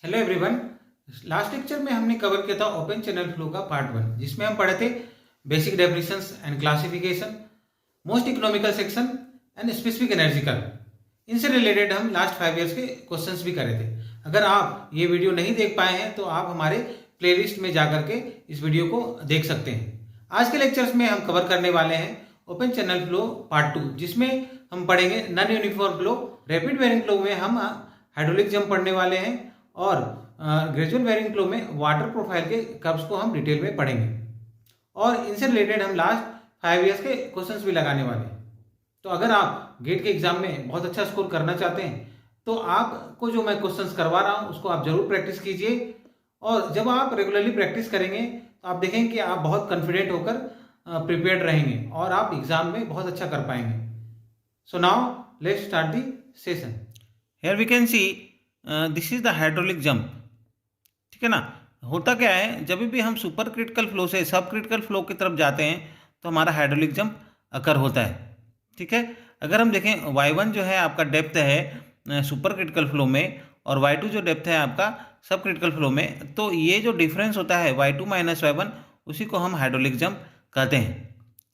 Hello everyone. Last lecture में हमने cover किया था ओपन चैनल फ्लो का पार्ट 1, जिसमें हम पढ़े थे basic definitions and classification, most economical section and specific energy curve. इनसे रिलेटेड हम लास्ट 5 इयर्स के क्वेश्चंस भी करे थे। अगर आप ये वीडियो नहीं देख पाए हैं तो आप हमारे प्लेलिस्ट में जाकर के इस वीडियो को देख सकते हैं। आज के लेक्चर्स में हम कवर करने वाले हैं ओपन चैनल फ्लो पार्ट 2, जिसमें हम पढ़ेंगे non uniform flow. Rapid varying flow में हम हाइड्रोलिक जंप पढ़ने वाले हैं और ग्रेजुअल वेरिंग फ्लो में वाटर प्रोफाइल के कर्व्स को हम डिटेल में पढ़ेंगे और इनसे रिलेटेड हम लास्ट 5 इयर्स के क्वेश्चंस भी लगाने वाले हैं। तो अगर आप गेट के एग्जाम में बहुत अच्छा स्कोर करना चाहते हैं तो आपको जो मैं क्वेश्चंस करवा रहा हूं उसको आप जरूर प्रैक्टिस कीजिए, और जब आप रेगुलरली प्रैक्टिस करेंगे तो आप देखेंगे कि आप बहुत कॉन्फिडेंट होकर प्रिपेयर्ड रहेंगे और आप एग्जाम में बहुत अच्छा कर पाएंगे। So now let's start the session. Here we can see this is the hydraulic jump. ठीक है ना। होता क्या है, जब भी हम सुपर क्रिटिकल फ्लो से सब क्रिटिकल फ्लो की तरफ जाते हैं तो हमारा हाइड्रोलिक जंप अकर होता है। ठीक है। अगर हम देखें y1 जो है आपका डेप्थ है सुपर क्रिटिकल फ्लो में और y2 जो डेप्थ है आपका सब क्रिटिकल फ्लो में, तो ये जो डिफरेंस होता है y2 माइनस y1 उसी को हम हाइड्रोलिक जंप कहते हैं।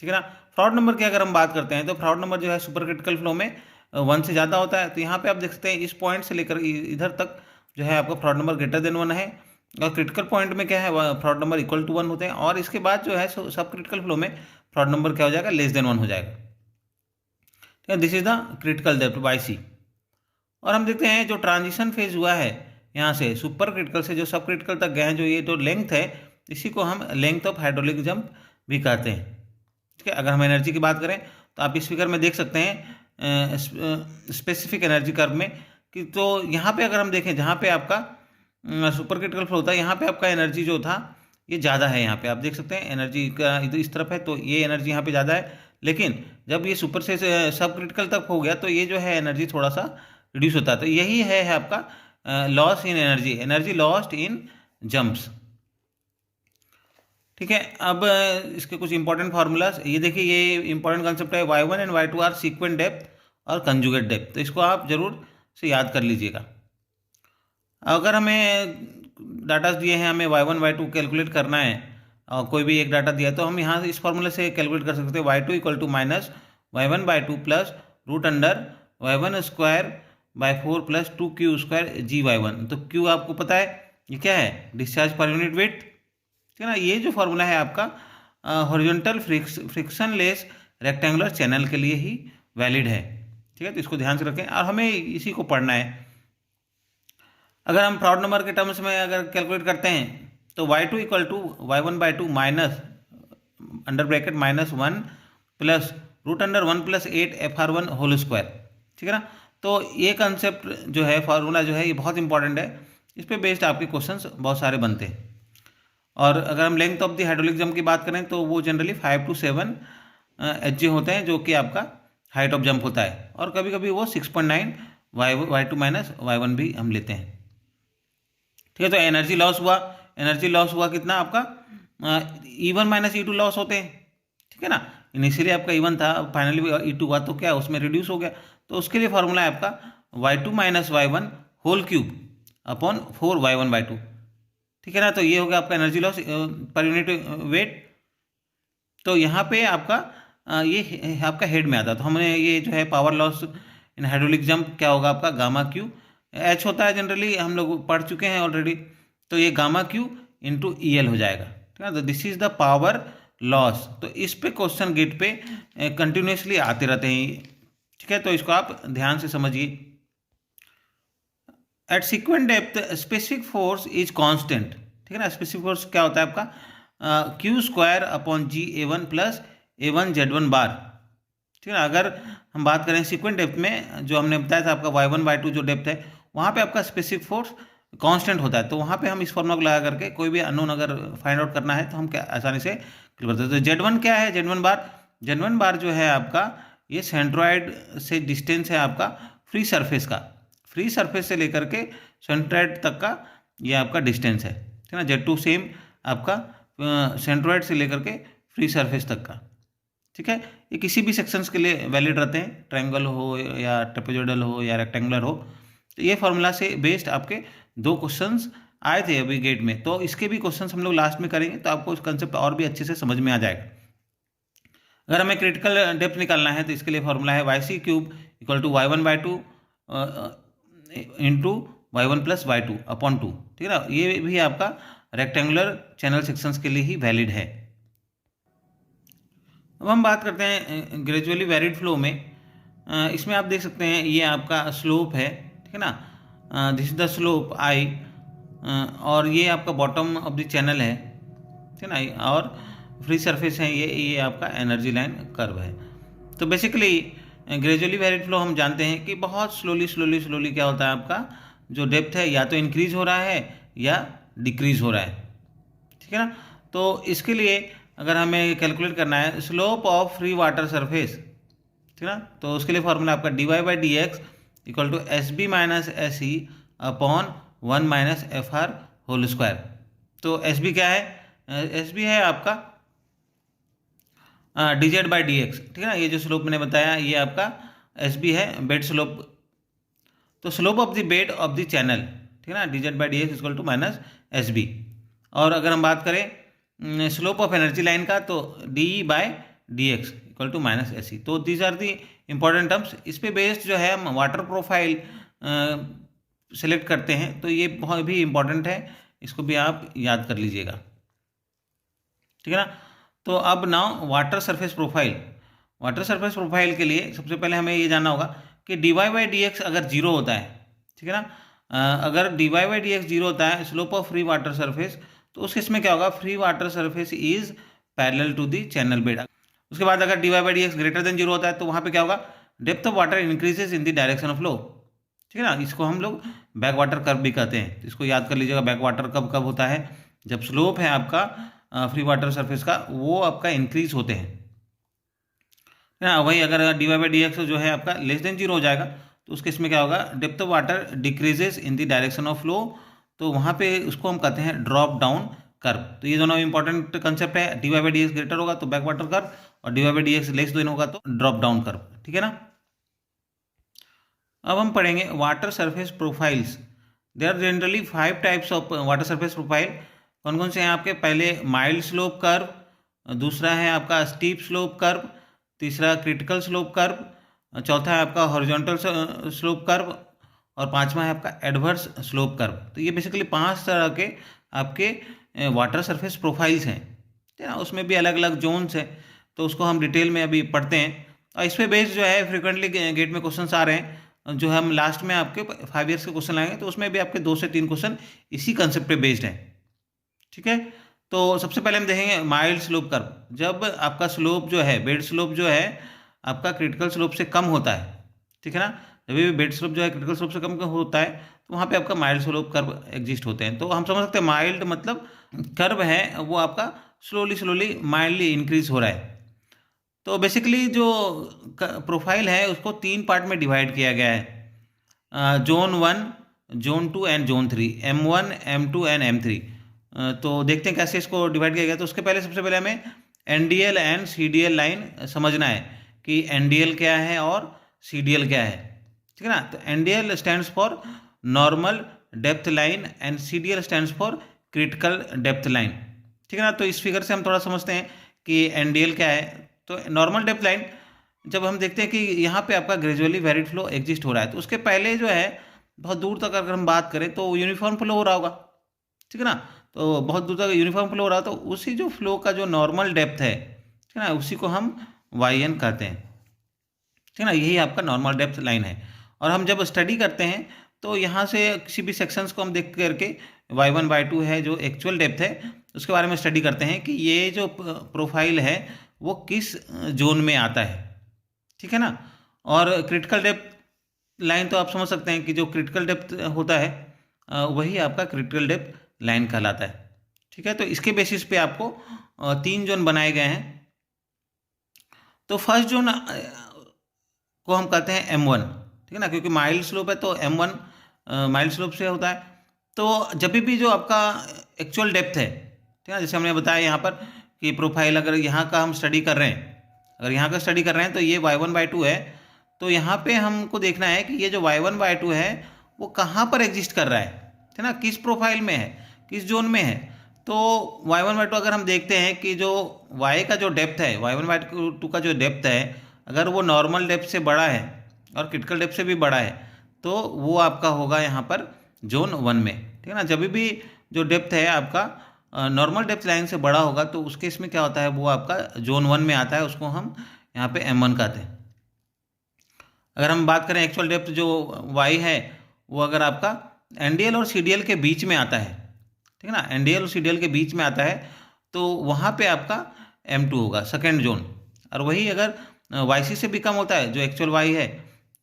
ठीक है ना। फ्रॉड नंबर की अगर हम बात करते हैं तो फ्रॉड नंबर जो है सुपर क्रिटिकल फ्लो में 1 से ज़्यादा होता है। तो यहाँ पे आप देख सकते हैं इस पॉइंट से लेकर इधर तक जो है आपका फ्रॉड नंबर ग्रेटर देन 1 है, और क्रिटिकल पॉइंट में क्या है फ्रॉड नंबर इक्वल टू 1 होते हैं, और इसके बाद जो है सब क्रिटिकल फ्लो में फ्रॉड नंबर क्या हो जाएगा, लेस देन 1 हो जाएगा। ठीक है। This is the critical depth by C. और हम देखते हैं जो ट्रांजिशन फेज हुआ है यहाँ से सुपर क्रिटिकल से जो सब क्रिटिकल तक गए हैं, जो ये जो लेंथ है इसी को हम लेंथ ऑफ हाइड्रोलिक जंप भी कहते हैं। ठीक है। अगर हम एनर्जी की बात करें तो आप इस फिगर में देख सकते हैं स्पेसिफिक एनर्जी कर्व में कि तो यहाँ पे अगर हम देखें जहाँ पे आपका सुपर क्रिटिकल फ्लो होता है यहाँ पे आपका एनर्जी जो था ये ज़्यादा है। यहाँ पे आप देख सकते हैं एनर्जी का इधर इस तरफ है तो ये एनर्जी यहाँ पे ज़्यादा है, लेकिन जब ये सुपर से सब क्रिटिकल तक हो गया तो ये जो है एनर्जी थोड़ा सा रिड्यूस होता है। तो यही है आपका loss in energy, energy lost in jumps. ठीक है। अब इसके कुछ इंपॉर्टेंट फार्मूलाज ये देखिए, ये इंपॉर्टेंट कंसेप्ट है y1 and y2 are sequent depth और कंजुगेट डेप्थ, तो इसको आप जरूर से याद कर लीजिएगा। अगर हमें डाटा दिए हैं, हमें y1 y2 कैलकुलेट करना है और कोई भी एक डाटा दिया है तो हम यहाँ इस फॉर्मूले से कैलकुलेट कर सकते हैं y2 equal to minus y1/2 plus root under y1 square by 4 plus 2q square GY1। तो q आपको पता है ये क्या है, डिस्चार्ज पर यूनिट वेट। ठीक है ना। ये जो फार्मूला है आपका horizontal friction less rectangular channel के लिए ही वैलिड है। ठीक है। तो इसको ध्यान से रखें और हमें इसी को पढ़ना है। अगर हम फ्रॉड नंबर के टर्म्स में अगर कैलकुलेट करते हैं तो y2 equal to y1/2 minus under bracket -1 plus root under 1 plus 8 FR1 whole square. ठीक है ना। तो ये कंसेप्ट जो है फार्मूला जो है ये बहुत इंपॉर्टेंट है, इस पर बेस्ड आपके क्वेश्चंस बहुत सारे बनते हैं। और अगर हम length of the hydraulic jump की बात करें तो वो जनरली 5 to 7 HG होते हैं, जो कि आपका हाइट ऑफ जंप होता है, और कभी कभी वो 6.9 y2 माइनस y1 भी हम लेते हैं। ठीक है। तो एनर्जी लॉस हुआ कितना आपका E1 माइनस E2 लॉस होते हैं। ठीक है ना। इनिशियली आपका E1 था, फाइनली E2 हुआ तो क्या उसमें रिड्यूस हो गया, तो उसके लिए फार्मूला है आपका y2 minus y1 whole cube upon 4y1/2। ठीक है ना। तो ये हो गया आपका energy loss per unit weight. तो यहाँ पे आपका ये आपका हेड में आता है, तो हमने ये जो है power loss in hydraulic jump क्या होगा आपका गामा क्यू एच होता है, जनरली हम लोग पढ़ चुके हैं ऑलरेडी, तो ये गामा क्यू इंटू EL हो जाएगा। ठीक है। तो this is the power loss. तो इस पे क्वेश्चन गेट पे कंटिन्यूसली आते रहते हैं। ठीक है। तो इसको आप ध्यान से समझिए। At sequent depth specific force is constant. ठीक है ना। स्पेसिफिक फोर्स क्या होता है आपका Q square upon G A1 plus A1 Z1 बार। ठीक है ना। अगर हम बात करें सीक्वेंट डेप्थ में, जो हमने बताया था आपका y1 y2 जो डेप्थ है वहाँ पे आपका स्पेसिफिक फोर्स कांस्टेंट होता है, तो वहाँ पे हम इस फॉर्मूला को लगा करके कोई भी अननोन अगर फाइंड आउट करना है तो हम क्या आसानी से कर सकते हैं। तो Z1 क्या है, Z1 बार जो है आपका ये सेंट्रॉइड से डिस्टेंस है आपका फ्री सरफेस से लेकर के सेंट्रॉइड तक का ये आपका डिस्टेंस है। ठीक है ना। Z2 सेम आपका सेंट्रॉइड से लेकर के फ्री सरफेस तक का। ठीक है। ये किसी भी सेक्शंस के लिए वैलिड रहते हैं, ट्रायंगल हो या ट्रेपेजोइडल हो या रेक्टेंगुलर हो। तो ये फार्मूला से बेस्ड आपके 2 क्वेश्चंस आए थे अभी गेट में, तो इसके भी क्वेश्चंस हम लोग लास्ट में करेंगे, तो आपको कंसेप्ट और भी अच्छे से समझ में आ जाएगा। अगर हमें क्रिटिकल डेप्थ निकालना है तो इसके लिए फॉर्मूला है y3³ equal to y1/2 into y1+y2/2, ठीक है ना। ये भी आपका रेक्टेंगुलर चैनल सेक्शंस के लिए ही वैलिड है। अब हम बात करते हैं ग्रेजुअली वैरिड फ्लो में। इसमें आप देख सकते हैं ये आपका स्लोप है, ठीक है ना, this is the slope I, और ये आपका बॉटम ऑफ द चैनल है, ठीक है ना, और फ्री सरफेस है ये आपका एनर्जी लाइन कर्व है। तो बेसिकली ग्रेजुअली वैरिड फ्लो हम जानते हैं कि बहुत स्लोली क्या होता है, आपका जो डेप्थ है या तो इंक्रीज हो रहा है या डिक्रीज हो रहा है, ठीक है ना। तो इसके लिए अगर हमें कैलकुलेट करना है slope of free water surface, ठीक है ना, तो उसके लिए फॉर्मूला आपका dy/dx equal to SB minus SE upon 1 minus FR whole square. तो SB क्या है, SB है आपका dz/dx, ठीक है ना। ये जो स्लोप मैंने बताया ये आपका SB है, बेड स्लोप, तो slope of the bed of the channel, ठीक है ना, dz/dx equal to minus SB। और अगर हम बात करें स्लोप ऑफ एनर्जी लाइन का तो dE/dx equal to minus SE। तो these are the important terms. इस पे बेस्ड जो है हम वाटर प्रोफाइल सेलेक्ट करते हैं, तो ये बहुत भी इंपॉर्टेंट है, इसको भी आप याद कर लीजिएगा, ठीक है ना। तो अब now water surface profile. Water surface profile के लिए सबसे पहले हमें ये जानना होगा कि dy/dx अगर 0 होता है, ठीक है ना, अगर dy/dx 0 होता है slope of free water surface, तो उस केस में क्या होगा, free water surface is parallel to the channel bed. उसके बाद अगर dy/dx ग्रेटर देन 0 होता है तो वहाँ पे क्या होगा, depth of water increases in the direction of flow, ठीक है ना। इसको हम लोग बैक वाटर कर्व भी कहते हैं, तो इसको याद कर लीजिएगा। बैक वाटर कर्व कब होता है, जब स्लोप है आपका फ्री वाटर सरफेस का वो आपका इंक्रीज होते हैं, ना। वही अगर dy/dx जो है आपका लेस देन 0 हो जाएगा तो उस केस में क्या होगा, depth of water decreases in the direction of flow, तो वहाँ पे उसको हम कहते हैं ड्रॉप डाउन कर्व। तो ये दोनों इंपॉर्टेंट कंसेप्ट है, dy/dx ग्रेटर होगा तो बैक वाटर कर्व, और dy/dx लेस देन होगा तो ड्रॉप डाउन कर्व, ठीक है ना। अब हम पढ़ेंगे water surface profiles. There are generally 5 types of water surface profile. कौन कौन से हैं आपके, पहले माइल्ड स्लोप कर्व, दूसरा है आपका स्टीप स्लोप कर्व, तीसरा क्रिटिकल स्लोप कर्व, चौथा है आपका हॉरिजॉन्टल स्लोप कर्व, और पांचवा है आपका एडवर्स स्लोप कर्व। तो ये बेसिकली 5 तरह के आपके वाटर सरफेस प्रोफाइल्स हैं, ठीक है ना। उसमें भी अलग अलग जोन्स हैं, तो उसको हम डिटेल में अभी पढ़ते हैं। और इस पे बेस्ड जो है फ्रिक्वेंटली गेट में क्वेश्चन आ रहे हैं, जो हम लास्ट में आपके 5 ईयर्स के क्वेश्चन लाएंगे, तो उसमें भी आपके 2 से 3 क्वेश्चन इसी कंसेप्ट पे बेस्ड हैं, ठीक है। तो सबसे पहले हम देखेंगे माइल्ड स्लोप कर्व। जब आपका स्लोप जो है, बेड स्लोप जो है आपका क्रिटिकल स्लोप से कम होता है, ठीक है ना, जब भी बेड स्लोप जो है क्रिटिकल स्लोप से कम होता है तो वहाँ पे आपका माइल्ड स्लोप कर्व एग्जिस्ट होते हैं। तो हम समझ सकते हैं माइल्ड मतलब कर्व है वो आपका स्लोली माइल्डली इंक्रीज हो रहा है। तो बेसिकली जो प्रोफाइल है उसको 3 पार्ट में डिवाइड किया गया है, zone 1, zone 2 and zone 3, M1, M2 and M3। तो देखते हैं कैसे इसको डिवाइड किया गया। तो उसके पहले सबसे पहले हमें NDL एंड CDL लाइन समझना है कि NDL क्या है और CDL क्या है, ठीक है ना। तो NDL stands for normal depth line and CDL stands for critical depth line, ठीक है ना। तो इस फिगर से हम थोड़ा समझते हैं कि NDL क्या है। तो नॉर्मल डेप्थ लाइन, जब हम देखते हैं कि यहाँ पे आपका ग्रेजुअली वैरिड फ्लो एग्जिस्ट हो रहा है, तो उसके पहले जो है बहुत दूर तक अगर हम बात करें तो यूनिफॉर्म फ्लो हो रहा होगा, ठीक है ना। तो बहुत दूर तक यूनिफॉर्म फ्लो हो रहा है, तो उसी जो फ्लो का जो नॉर्मल डेप्थ है, ठीक है ना, उसी को हम YN कहते हैं, ठीक है ना। यही आपका नॉर्मल डेप्थ लाइन है। और हम जब स्टडी करते हैं तो यहाँ से किसी भी सेक्शंस को हम देख करके Y1 Y2 है जो एक्चुअल डेप्थ है उसके बारे में स्टडी करते हैं कि ये जो प्रोफाइल है वो किस जोन में आता है, ठीक है ना। और क्रिटिकल डेप्थ लाइन तो आप समझ सकते हैं कि जो क्रिटिकल डेप्थ होता है वही आपका क्रिटिकल डेप्थ लाइन कहलाता है, ठीक है। तो इसके बेसिस पे आपको 3 जोन बनाए गए हैं। तो फर्स्ट जोन को हम कहते हैं M1, ठीक है ना, क्योंकि माइल्ड स्लोप है तो M1 माइल्ड स्लोप से होता है। तो जब भी जो आपका एक्चुअल डेप्थ है, ठीक है ना, जैसे हमने बताया यहाँ पर कि प्रोफाइल अगर यहाँ का हम स्टडी कर रहे हैं, अगर यहाँ का स्टडी कर रहे हैं तो ये Y1 Y2 है। तो यहाँ पे हमको देखना है कि ये जो Y1 Y2 है वो कहाँ पर एग्जिस्ट कर रहा है, है ना, किस प्रोफाइल में है, किस जोन में है। तो y1 y2 अगर हम देखते हैं कि जो y का जो डेप्थ है, y1 y2 का जो डेप्थ है, अगर वो नॉर्मल डेप्थ से बड़ा है और क्रिटिकल डेप्थ से भी बड़ा है तो वो आपका होगा यहाँ पर जोन 1 में। ठीक है ना, जब भी जो डेप्थ है आपका नॉर्मल डेप्थ लाइन से बड़ा होगा तो उस केस में क्या होता है, वो आपका जोन 1 में आता है, उसको हम यहाँ पे M1 कहते हैं। अगर हम बात करें एक्चुअल डेप्थ जो y है, वो अगर आपका NDL और CDL के बीच में आता है, ठीक है ना, NDL और CDL के बीच में आता है, तो वहाँ पे आपका M2 होगा, सेकेंड जोन। और वही अगर YC से भी कम होता है, जो एक्चुअल y है,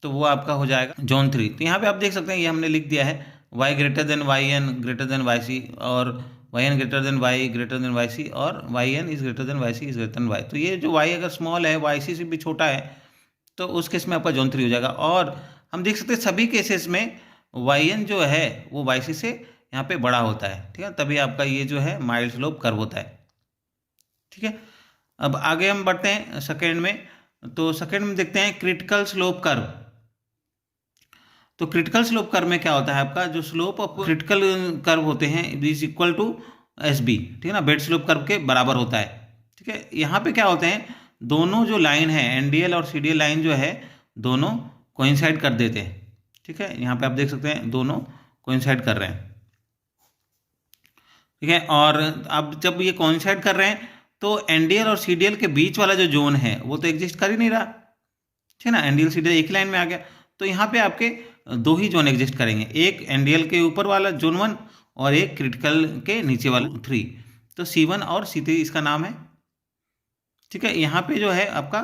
तो वो आपका हो जाएगा जोन 3। तो यहाँ पे आप देख सकते हैं, ये हमने लिख दिया है y greater than yn greater than yc, और yn greater than y greater than yc, और yn is greater than yc is greater than y। तो ये जो y अगर स्मॉल है, yc से भी छोटा है, तो उस केस में आपका जोन 3 हो जाएगा। और हम देख सकते हैं सभी केसेस में yn जो है वो yc से यहाँ पे बड़ा होता है, ठीक है, तभी आपका ये जो है माइल्ड स्लोप कर्व होता है। ठीक है, अब आगे हम बढ़ते हैं सेकेंड में। तो सेकेंड में देखते हैं क्रिटिकल स्लोप कर्व। तो क्रिटिकल स्लोप कर्व में क्या होता है, आपका जो स्लोप ऑफ क्रिटिकल कर्व होते हैं इज इक्वल टू SB, ठीक है ना, बेड स्लोप कर्व के बराबर होता है। ठीक है, यहाँ पे क्या होते हैं, दोनों जो लाइन है NDL और CDL लाइन जो है, दोनों कोइंसाइड कर देते हैं। ठीक है, यहाँ पे आप देख सकते हैं दोनों कोइंसाइड कर रहे हैं। ठीक है, और अब जब ये कोइंसाइड कर रहे हैं तो NDL और CDL के बीच वाला जो जोन है वो तो एग्जिस्ट कर ही नहीं रहा, ठीक है ना, NDL CDL एक लाइन में आ गया। तो यहाँ पे आपके दो ही जोन एग्जिस्ट करेंगे, एक NDL के ऊपर वाला जोन 1 और एक क्रिटिकल के नीचे वाला 3। तो C1 और C3 इसका नाम है। ठीक है, यहाँ पे जो है आपका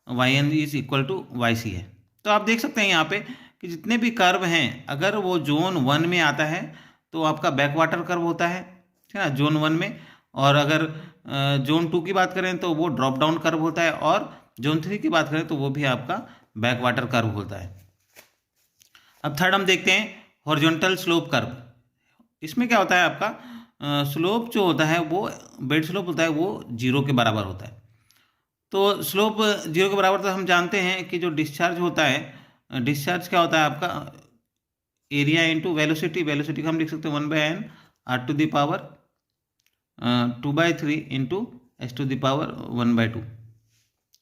yn is equal to yc है। तो आप देख सकते हैं यहाँ पे कि जितने भी कर्व हैं, अगर वो जोन 1 में आता है तो आपका बैक वाटर कर्व होता है, ठीक है ना, जोन 1 में। और अगर जोन 2 की बात करें तो वो ड्रॉप डाउन कर्व होता है, और जोन 3 की बात करें तो वो भी आपका बैक वाटर कर्व होता है। अब थर्ड हम देखते हैं हॉरिजॉन्टल स्लोप कर्व। इसमें क्या होता है, आपका स्लोप जो होता है वो बेड स्लोप होता है, वो 0 के बराबर होता है। तो स्लोप 0 के बराबर, तो हम जानते हैं कि जो डिस्चार्ज होता है, डिस्चार्ज क्या होता है आपका एरिया इंटू वेलोसिटी। वेलोसिटी को हम लिख सकते हैं 1/n r⁻² 2/3 इंटू s⁻² 1/2।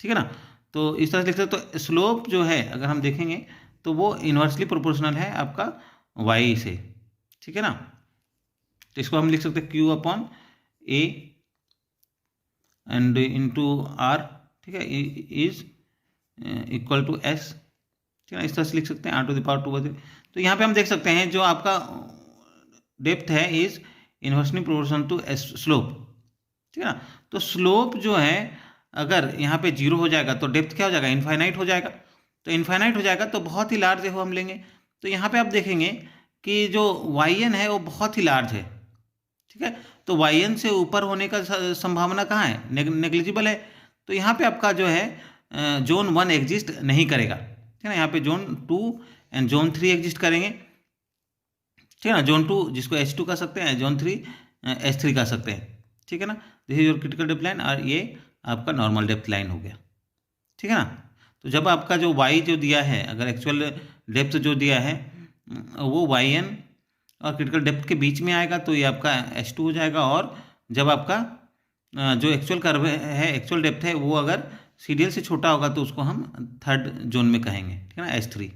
ठीक है ना, तो इस तरह से लिख सकते। तो स्लोप जो है अगर हम देखेंगे तो वो इन्वर्सली प्रोपोर्शनल है आपका y से। ठीक है ना, तो इसको हम लिख सकते हैं Q/A एंड इंटू R, ठीक है, इज इक्वल टू S। ठीक है ना, इस तरह से लिख सकते हैं r⁻²। तो यहाँ पे हम देख सकते हैं जो आपका डेप्थ है is inversely proportional to slope. ठीक है ना, तो स्लोप जो है अगर यहाँ पे 0 हो जाएगा तो डेप्थ क्या हो जाएगा, इनफाइनाइट हो जाएगा। तो इनफाइनाइट हो जाएगा तो बहुत ही लार्ज है वो हम लेंगे। तो यहाँ पे आप देखेंगे कि जो yn है वो बहुत ही लार्ज है। ठीक है, तो yn से ऊपर होने का संभावना कहाँ है, नेग्लिजिबल है। तो यहाँ पे आपका जो है जोन 1 एग्जिस्ट नहीं करेगा। ठीक है ना, यहाँ पे जोन 2 एंड जोन 3 एग्जिस्ट करेंगे। ठीक है ना, जोन 2 जिसको H2 कह सकते हैं, जोन 3 H3 कह सकते हैं। ठीक है ना, this is your critical depth line, और ये आपका नॉर्मल डेप्थ लाइन हो गया। ठीक है ना, तो जब आपका जो y जो दिया है, अगर एक्चुअल डेप्थ जो दिया है वो yn और क्रिटिकल डेप्थ के बीच में आएगा तो ये आपका H2 हो जाएगा। और जब आपका जो एक्चुअल कर्व है, एक्चुअल डेप्थ है, वो अगर CDL से छोटा होगा तो उसको हम थर्ड जोन में कहेंगे। ठीक है ना, H3।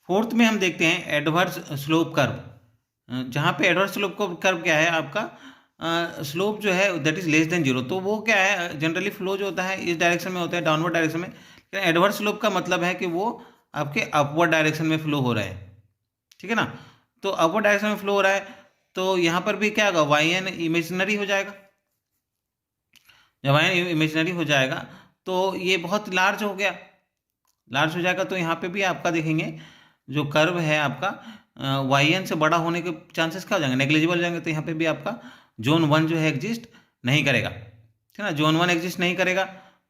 फोर्थ में हम देखते हैं एडवर्स स्लोप कर्व। जहाँ पे एडवर्स स्लोप कर्व क्या है, आपका स्लोप जो है दैट इज लेस देन 0। तो वो क्या है, जनरली फ्लो जो होता है इस डायरेक्शन में होता है, डाउनवर्ड डायरेक्शन में। एडवर्स स्लोप का मतलब है कि वो आपके अपवर्ड डायरेक्शन में फ्लो हो रहा है। ठीक है ना, तो अपवर्ड डायरेक्शन में फ्लो हो रहा है, तो यहाँ पर भी क्या होगा, yn इमेजिनरी हो जाएगा। जब yn इमेजिनरी हो जाएगा तो ये बहुत लार्ज हो गया, लार्ज हो जाएगा। तो यहाँ पे भी आपका देखेंगे जो कर्व है आपका yn से बड़ा होने के चांसेस क्या हो जाएंगे, नेग्लिजिबल हो जाएंगे। तो यहाँ पे भी आपका जोन 1 जो है एग्जिस्ट नहीं करेगा। ठीक है ना, जोन 1 एग्जिस्ट नहीं करेगा।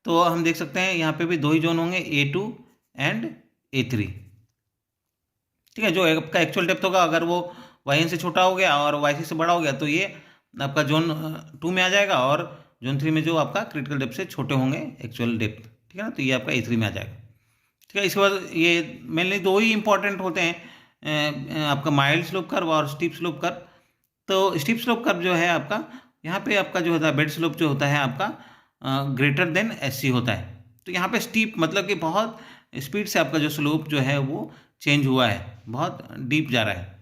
तो हम देख सकते हैं यहाँ पे भी दो ही जोन होंगे, A2 एंड A3। ठीक है, जो आपका एक्चुअल डेप्थ होगा अगर वो yn से छोटा हो गया और yc से बड़ा हो गया तो ये आपका जोन 2 में आ जाएगा, और जोन 3 में जो आपका क्रिटिकल डेप्थ से छोटे होंगे एक्चुअल डेप्थ, ठीक है ना, तो ये आपका A3 में आ जाएगा। ठीक है। इसके बाद ये मेनली दो ही इंपॉर्टेंट होते हैं, आपका माइल्ड स्लोप कर्व और स्टीप स्लोप कर्व। तो स्टीप स्लोप कर्व जो है आपका, यहाँ पे आपका जो होता है बेड स्लोप जो होता है आपका ग्रेटर देन एस सी होता है। तो यहाँ पे स्टीप मतलब कि बहुत स्पीड से आपका जो स्लोप जो है वो चेंज हुआ है, बहुत डीप जा रहा है।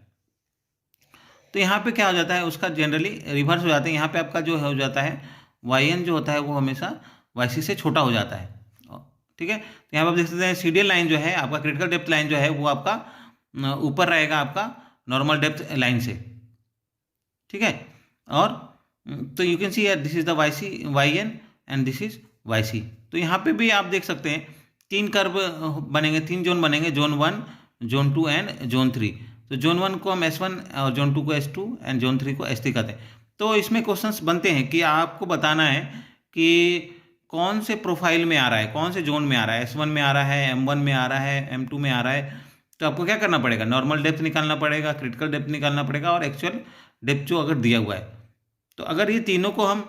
तो यहाँ पे क्या हो जाता है, उसका जनरली रिवर्स हो जाता है। यहाँ पे आपका जो हो जाता है वाई एन जो होता है वो हमेशा वाई सी से छोटा हो जाता है। ठीक है। तो यहाँ पे आप देख सकते हैं सीडियल लाइन जो है आपका, क्रिटिकल डेप्थ लाइन जो है वो आपका ऊपर रहेगा आपका नॉर्मल डेप्थ लाइन से। ठीक है। और तो you can see this is the Y C Y N and this is Y C. तो यहाँ पे भी आप देख सकते हैं तीन कर्व बनेंगे, तीन जोन बनेंगे, जोन 1, जोन 2 एंड जोन 3। तो जोन 1 को हम S1 और जोन 2 को S2 एंड जोन 3 को S3 कहते हैं। तो इसमें क्वेश्चंस बनते हैं कि आपको बताना है कि कौन से प्रोफाइल में आ रहा है, कौन से जोन में आ रहा है, S1 में आ रहा है, M1 में आ रहा है, M2 में आ रहा है। तो आपको क्या करना पड़ेगा, नॉर्मल डेप्थ निकालना पड़ेगा, क्रिटिकल डेप्थ निकालना पड़ेगा और एक्चुअल डेप्थ जो अगर दिया हुआ है। तो अगर ये तीनों को हम,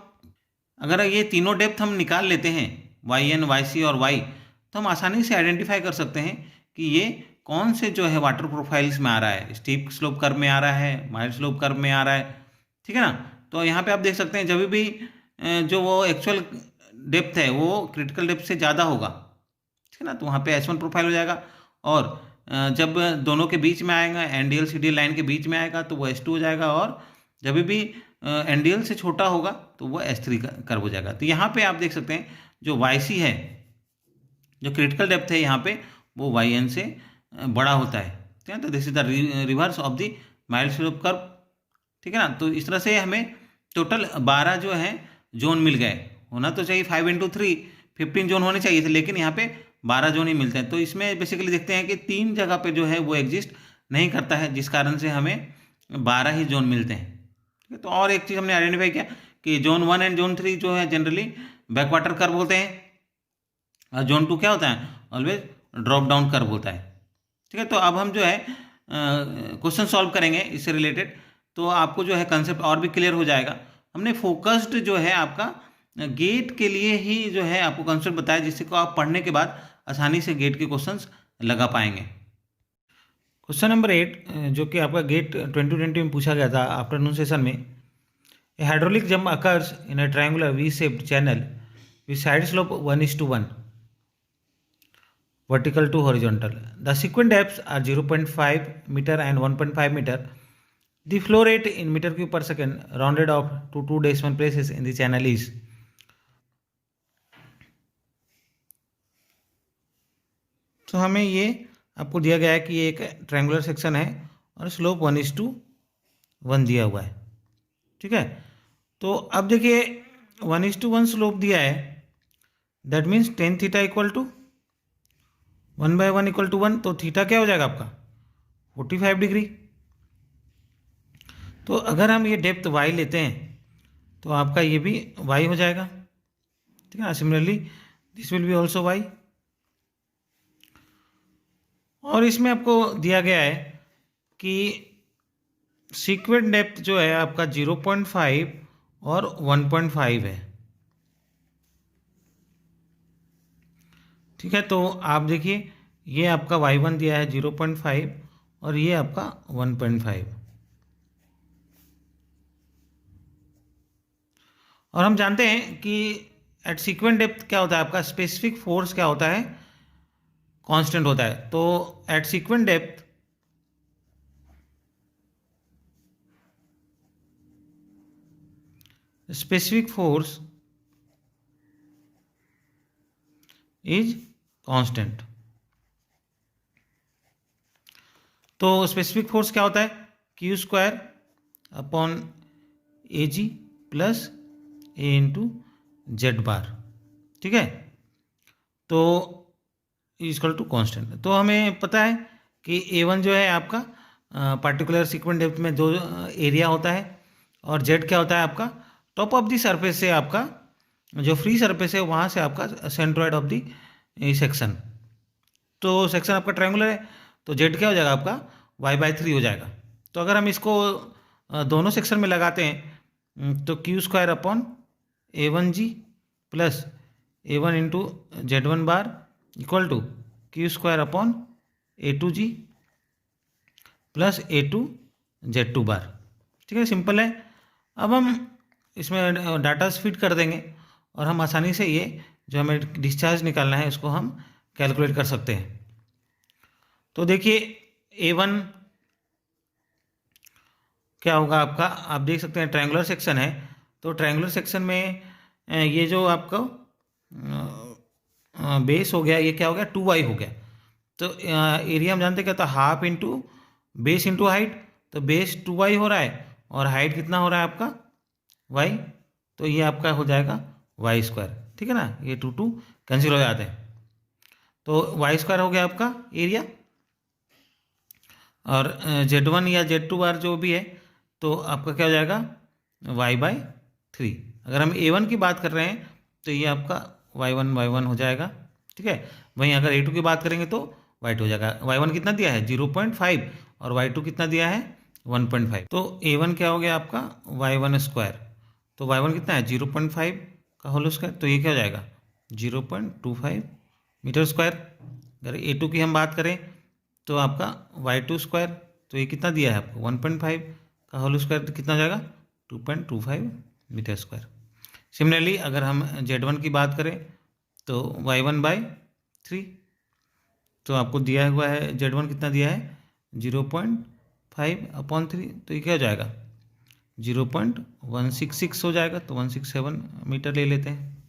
अगर ये तीनों डेप्थ हम निकाल लेते हैं वाई एन, वाई सी और वाई, तो हम आसानी से आइडेंटिफाई कर सकते हैं कि ये कौन से जो है वाटर प्रोफाइल्स में आ रहा है, स्टीप स्लोप कर्व में आ रहा है, माइल्ड स्लोप कर्व में आ रहा है। ठीक है ना। तो यहाँ पे आप देख सकते हैं जब भी जो वो एक्चुअल डेप्थ है वो क्रिटिकल डेप्थ से ज़्यादा होगा, ठीक है ना, तो वहाँ पे S1 प्रोफाइल हो जाएगा। और जब दोनों के बीच में आएगा, एनडीएल सीडीएल लाइन के बीच में आएगा तो वो S2 हो जाएगा। और जब भी एनडीएल से छोटा होगा तो वो S3 कर्व हो जाएगा। तो यहाँ पे आप देख सकते हैं जो YC है, जो क्रिटिकल डेप्थ है यहाँ पे, वो YN से बड़ा होता है। ठीक है। तो this is the reverse of the mild slope curve. ठीक है ना। तो इस तरह से हमें टोटल 12 जो है जोन मिल गए। होना तो चाहिए 5 × 3 15 जोन होने चाहिए थे, लेकिन यहाँ पे 12 जोन ही मिलते हैं। तो इसमें बेसिकली देखते हैं कि 3 जगह पे जो है वो एग्जिस्ट नहीं करता है, जिस कारण से हमें 12 ही जोन मिलते हैं। ठीक है। तो और एक चीज़ हमने आइडेंटिफाई किया कि जोन 1 एंड जोन 3 जो है जनरली बैकवाटर कर्व होते हैं, और जोन 2 क्या होता है, ऑलवेज ड्रॉप डाउन कर्व होता है। ठीक है। तो अब हम जो है क्वेश्चन सॉल्व करेंगे इससे रिलेटेड, तो आपको जो है कंसेप्ट और भी क्लियर हो जाएगा। हमने फोकस्ड जो है आपका गेट के लिए ही जो है आपको कंसेप्ट बताया, जिससे को आप पढ़ने के बाद आसानी से गेट के क्वेश्चंस लगा पाएंगे। क्वेश्चन नंबर 8 जो कि आपका गेट 2020 में पूछा गया था आफ्टरनून सेशन में, a hydraulic jump occurs in a triangular V shaped channel with side slope 1:1 vertical to horizontal. The sequent depths are 0.5 meter and 1.5 meter. The flow rate in meter cube per second rounded off to 2 decimal places in the channel is. तो हमें ये आपको दिया गया है कि ये एक ट्रायंगुलर सेक्शन है और स्लोप 1:1 दिया हुआ है। ठीक है। तो अब देखिए 1:1 स्लोप दिया है, that means tan theta equal to 1/1 equal to 1। तो थीटा क्या हो जाएगा आपका 45 डिग्री। तो अगर हम ये डेप्थ y लेते हैं तो आपका ये भी y हो जाएगा। ठीक है ना। Similarly this will B also y। और इसमें आपको दिया गया है कि सीक्वेंट डेप्थ जो है आपका 0.5 और 1.5 है। ठीक है। तो आप देखिए ये आपका y1 दिया है 0.5 और ये आपका 1.5। और हम जानते हैं कि एट सीक्वेंट डेप्थ क्या होता है आपका, स्पेसिफिक फोर्स क्या होता है, कांस्टेंट होता है। तो at sequent depth specific force is constant. तो स्पेसिफिक फोर्स क्या होता है, Q² upon AG plus A into Z bar. ठीक है। तो इक्वल टू कांस्टेंट। तो हमें पता है कि A1 जो है आपका पार्टिकुलर सीक्वेंट डेप्थ में जो एरिया होता है, और Z क्या होता है आपका टॉप ऑफ द सरफेस से आपका जो फ्री सरफेस है वहाँ से आपका सेंट्रोइड ऑफ द सेक्शन। तो सेक्शन आपका ट्रायंगुलर है तो Z क्या हो जाएगा आपका y/3 हो जाएगा। तो अगर हम इसको दोनों सेक्शन में लगाते हैं तो Q² upon A1G plus A1 into Z1 bar equal to Q² upon A2G plus A2Z2 bar. ठीक है, सिंपल है। अब हम इसमें डाटा फीड कर देंगे और हम आसानी से ये जो हमें डिस्चार्ज निकालना है उसको हम कैलकुलेट कर सकते हैं। तो देखिए A1 क्या होगा आपका, आप देख सकते हैं ट्रायंगुलर सेक्शन है, तो ट्रायंगुलर सेक्शन में ये जो आपका बेस हो गया, ये क्या हो गया 2y हो गया। तो एरिया हम जानते क्या था, half into base into height, तो बेस 2y हो रहा है और हाइट कितना हो रहा है आपका y, तो ये आपका हो जाएगा y²। ठीक है ना, ये 2 कैंसिल हो जाते हैं, तो y² हो गया आपका एरिया। और Z1 या Z2 बार जो भी है तो आपका क्या हो जाएगा y/3। अगर हम A1 की बात कर रहे हैं तो ये आपका y1 हो जाएगा। ठीक है, वहीं अगर A2 की बात करेंगे तो y2 हो जाएगा। y1 कितना दिया है 0.5 और y2 कितना दिया है 1.5, तो A1 क्या हो गया आपका y1², तो y1 कितना है 0.5 का होल स्क्वायर, तो ये क्या हो जाएगा 0.25 मीटर स्क्वायर। अगर A2 की हम बात करें तो आपका y2², तो ये कितना दिया है आपको 1.5 का होल स्क्वायर, तो कितना हो जाएगा 2.25 मीटर स्क्वायर। सिमिलरली अगर हम Z1 की बात करें तो y1/3, तो आपको दिया हुआ है Z1 कितना दिया है 0.5/3, तो ये क्या हो जाएगा 0.166 हो जाएगा, तो 167 मीटर ले लेते हैं।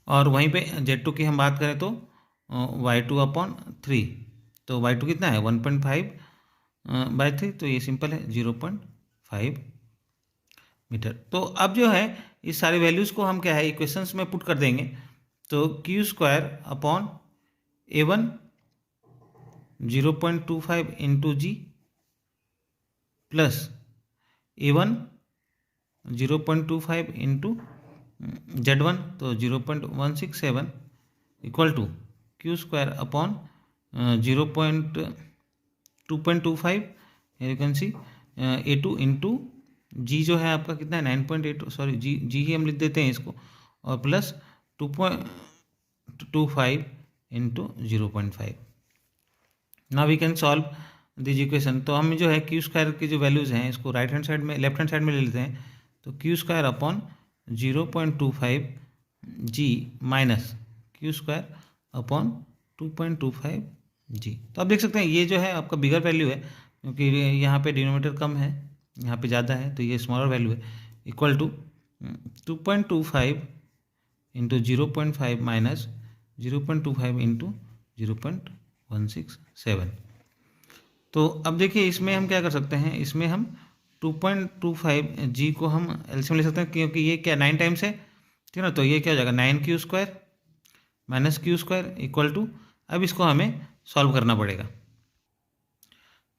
और वहीं पे Z2 की हम बात करें तो y2/3, तो y2 कितना है 1.5/3, तो ये सिंपल है 0.5 मीटर। तो अब जो है इस सारी वैल्यूज़ को हम क्या है इक्वेशंस में पुट कर देंगे, तो Q² upon A1 0.25 into G plus A1 0.25 into Z1, तो 0.167 equal to Q² upon 2.25 you can see A2 into G जो है आपका कितना है 9.8, सॉरी जी ही हम लिख देते हैं इसको, और plus 2.25 into 0.5। Now we can solve this equation. तो हम जो है Q² की जो वैल्यूज़ हैं इसको राइट हैंड साइड में लेफ्ट हैंड साइड में ले लेते हैं, तो Q² upon 0.25 G minus Q² upon 2.25 G। तो आप देख सकते हैं ये जो है आपका बिगर वैल्यू है, क्योंकि यहाँ पे डिनोमिनेटर कम है यहाँ पे ज़्यादा है, तो ये स्मॉलर वैल्यू है, equal to 2.25 into 0.5 minus 0.25 into 0.167। तो अब देखिए इसमें हम क्या कर सकते हैं, इसमें हम 2.25 G को हम एलसीएम ले सकते हैं, क्योंकि ये क्या 9 टाइम्स है, ठीक है ना, तो ये क्या हो जाएगा 9Q² minus Q² equal to, अब इसको हमें सॉल्व करना पड़ेगा।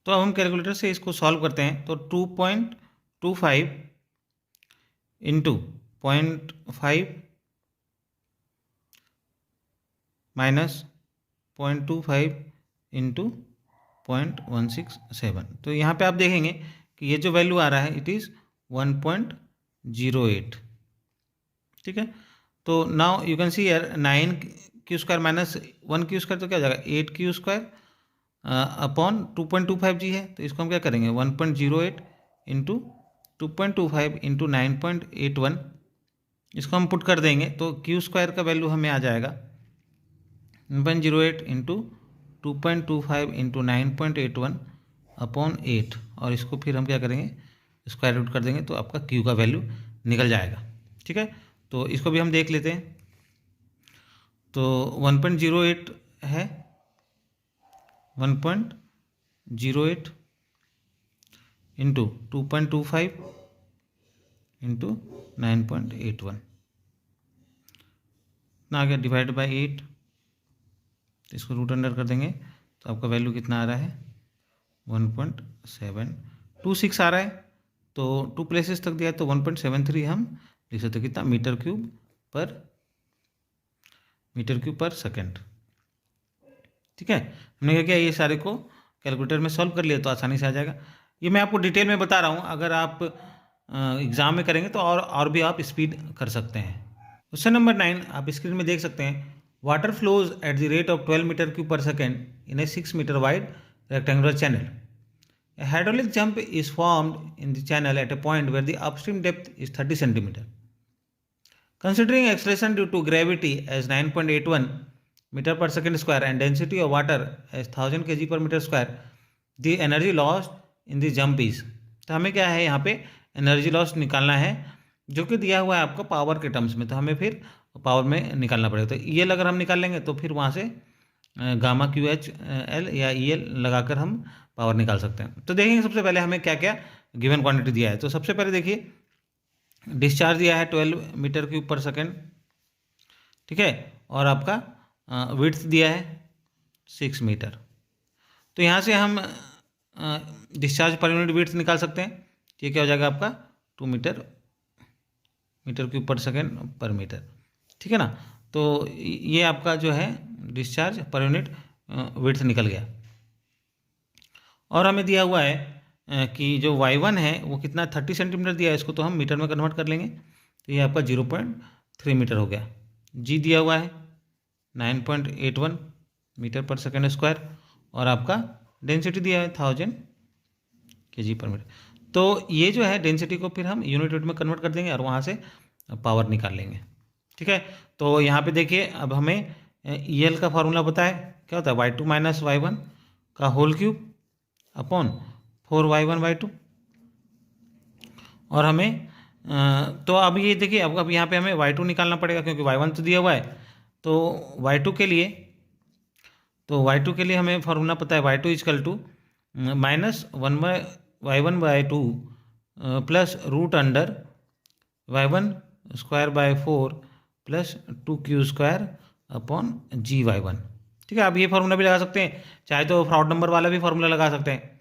तो अब हम कैलकुलेटर से इसको सॉल्व करते हैं, तो 2.25 इंटू 0.5 माइनस 0.25 इंटू 0.167, तो यहाँ पे आप देखेंगे कि ये जो वैल्यू आ रहा है इट इज़ 1.08। ठीक है, तो नाउ यू कैन सी यार 9Q² माइनस 1Q² तो क्या हो जाएगा 8Q² अपॉन 2.25 G है, तो इसको हम क्या करेंगे 1.08 इंटू 2.25 इंटू 9.81, इसको हम पुट कर देंगे, तो Q² का वैल्यू हमें आ जाएगा 1.08 इंटू 2.25 इंटू 9.81 अपॉन 8, और इसको फिर हम क्या करेंगे स्क्वायर रूट कर देंगे, तो आपका Q का वैल्यू निकल जाएगा। ठीक है, तो इसको भी हम देख लेते हैं, तो 1.08 है 1.08 इंटू 2.25 इंटू 9.81 ना आ गया डिवाइड बाई 8, तो इसको रूट अंडर कर देंगे, तो आपका वैल्यू कितना आ रहा है 1.726 आ रहा है, तो 2 प्लेसेस तक दिया है, तो 1.73 हम लिख सकते कितना मीटर क्यूब पर सेकेंड। ठीक है, हमने क्या किया ये सारे को कैलकुलेटर में सॉल्व कर लिया, तो आसानी से आ जाएगा। ये मैं आपको डिटेल में बता रहा हूँ, अगर आप एग्ज़ाम में करेंगे तो और भी आप स्पीड कर सकते हैं। क्वेश्चन नंबर 9 आप स्क्रीन में देख सकते हैं, water flows at the rate of 12 meter cube per second in a 6 meter wide rectangular channel. A hydraulic jump is formed in the channel at a point where the upstream depth is 30 centimeter. Considering acceleration due to gravity as 9.81 meter per second square and density of water as 1000 kg per meter square, the energy lost in the jump is. तो हमें क्या है यहाँ पे energy loss निकालना है जो कि दिया हुआ है आपको पावर के टर्म्स में, तो हमें फिर पावर में निकालना पड़ेगा। तो ई एल अगर हम निकाल लेंगे तो फिर वहाँ से गामा क्यू एच एल या ई एल लगाकर हम पावर निकाल सकते हैं। तो देखेंगे सबसे पहले हमें क्या क्या गिवन क्वांटिटी दिया है। तो सबसे पहले देखिए डिस्चार्ज दिया है 12 मीटर क्यूब पर सेकेंड, ठीक है, और आपका विड्थ दिया है 6 मीटर। तो यहाँ से हम डिस्चार्ज पर यूनिट विड्थ निकाल सकते हैं। ये क्या हो जाएगा आपका 2 metre cube per second per metre, ठीक है ना। तो ये आपका जो है डिस्चार्ज पर यूनिट विड्थ निकल गया। और हमें दिया हुआ है कि जो y1 है वो कितना 30 सेंटीमीटर दिया है, इसको तो हम मीटर में कन्वर्ट कर लेंगे। तो ये आपका 0.3 मीटर हो गया। g दिया हुआ है 9.81 मीटर पर सेकेंड स्क्वायर और आपका डेंसिटी दिया है 1000 kg पर मीटर। तो ये जो है डेंसिटी को फिर हम यूनिट वेट में कन्वर्ट कर देंगे और वहाँ से पावर निकाल लेंगे, ठीक है। तो यहाँ पे देखिए अब हमें ई एल का फार्मूला पता है, क्या होता है y2 माइनस y1 का होल क्यूब अपॉन 4y1/2। और हमें तो अब ये देखिए अब यहाँ पे हमें y2 निकालना पड़ेगा क्योंकि y1 तो दिया हुआ है। तो y2 के लिए हमें फार्मूला पता है y2 equal to minus y1/2 plus root under y1 square by 4 plus 2q square upon GY1, ठीक है। अब ये फार्मूला भी लगा सकते हैं, चाहे तो फ्रॉड नंबर वाला भी फार्मूला लगा सकते हैं,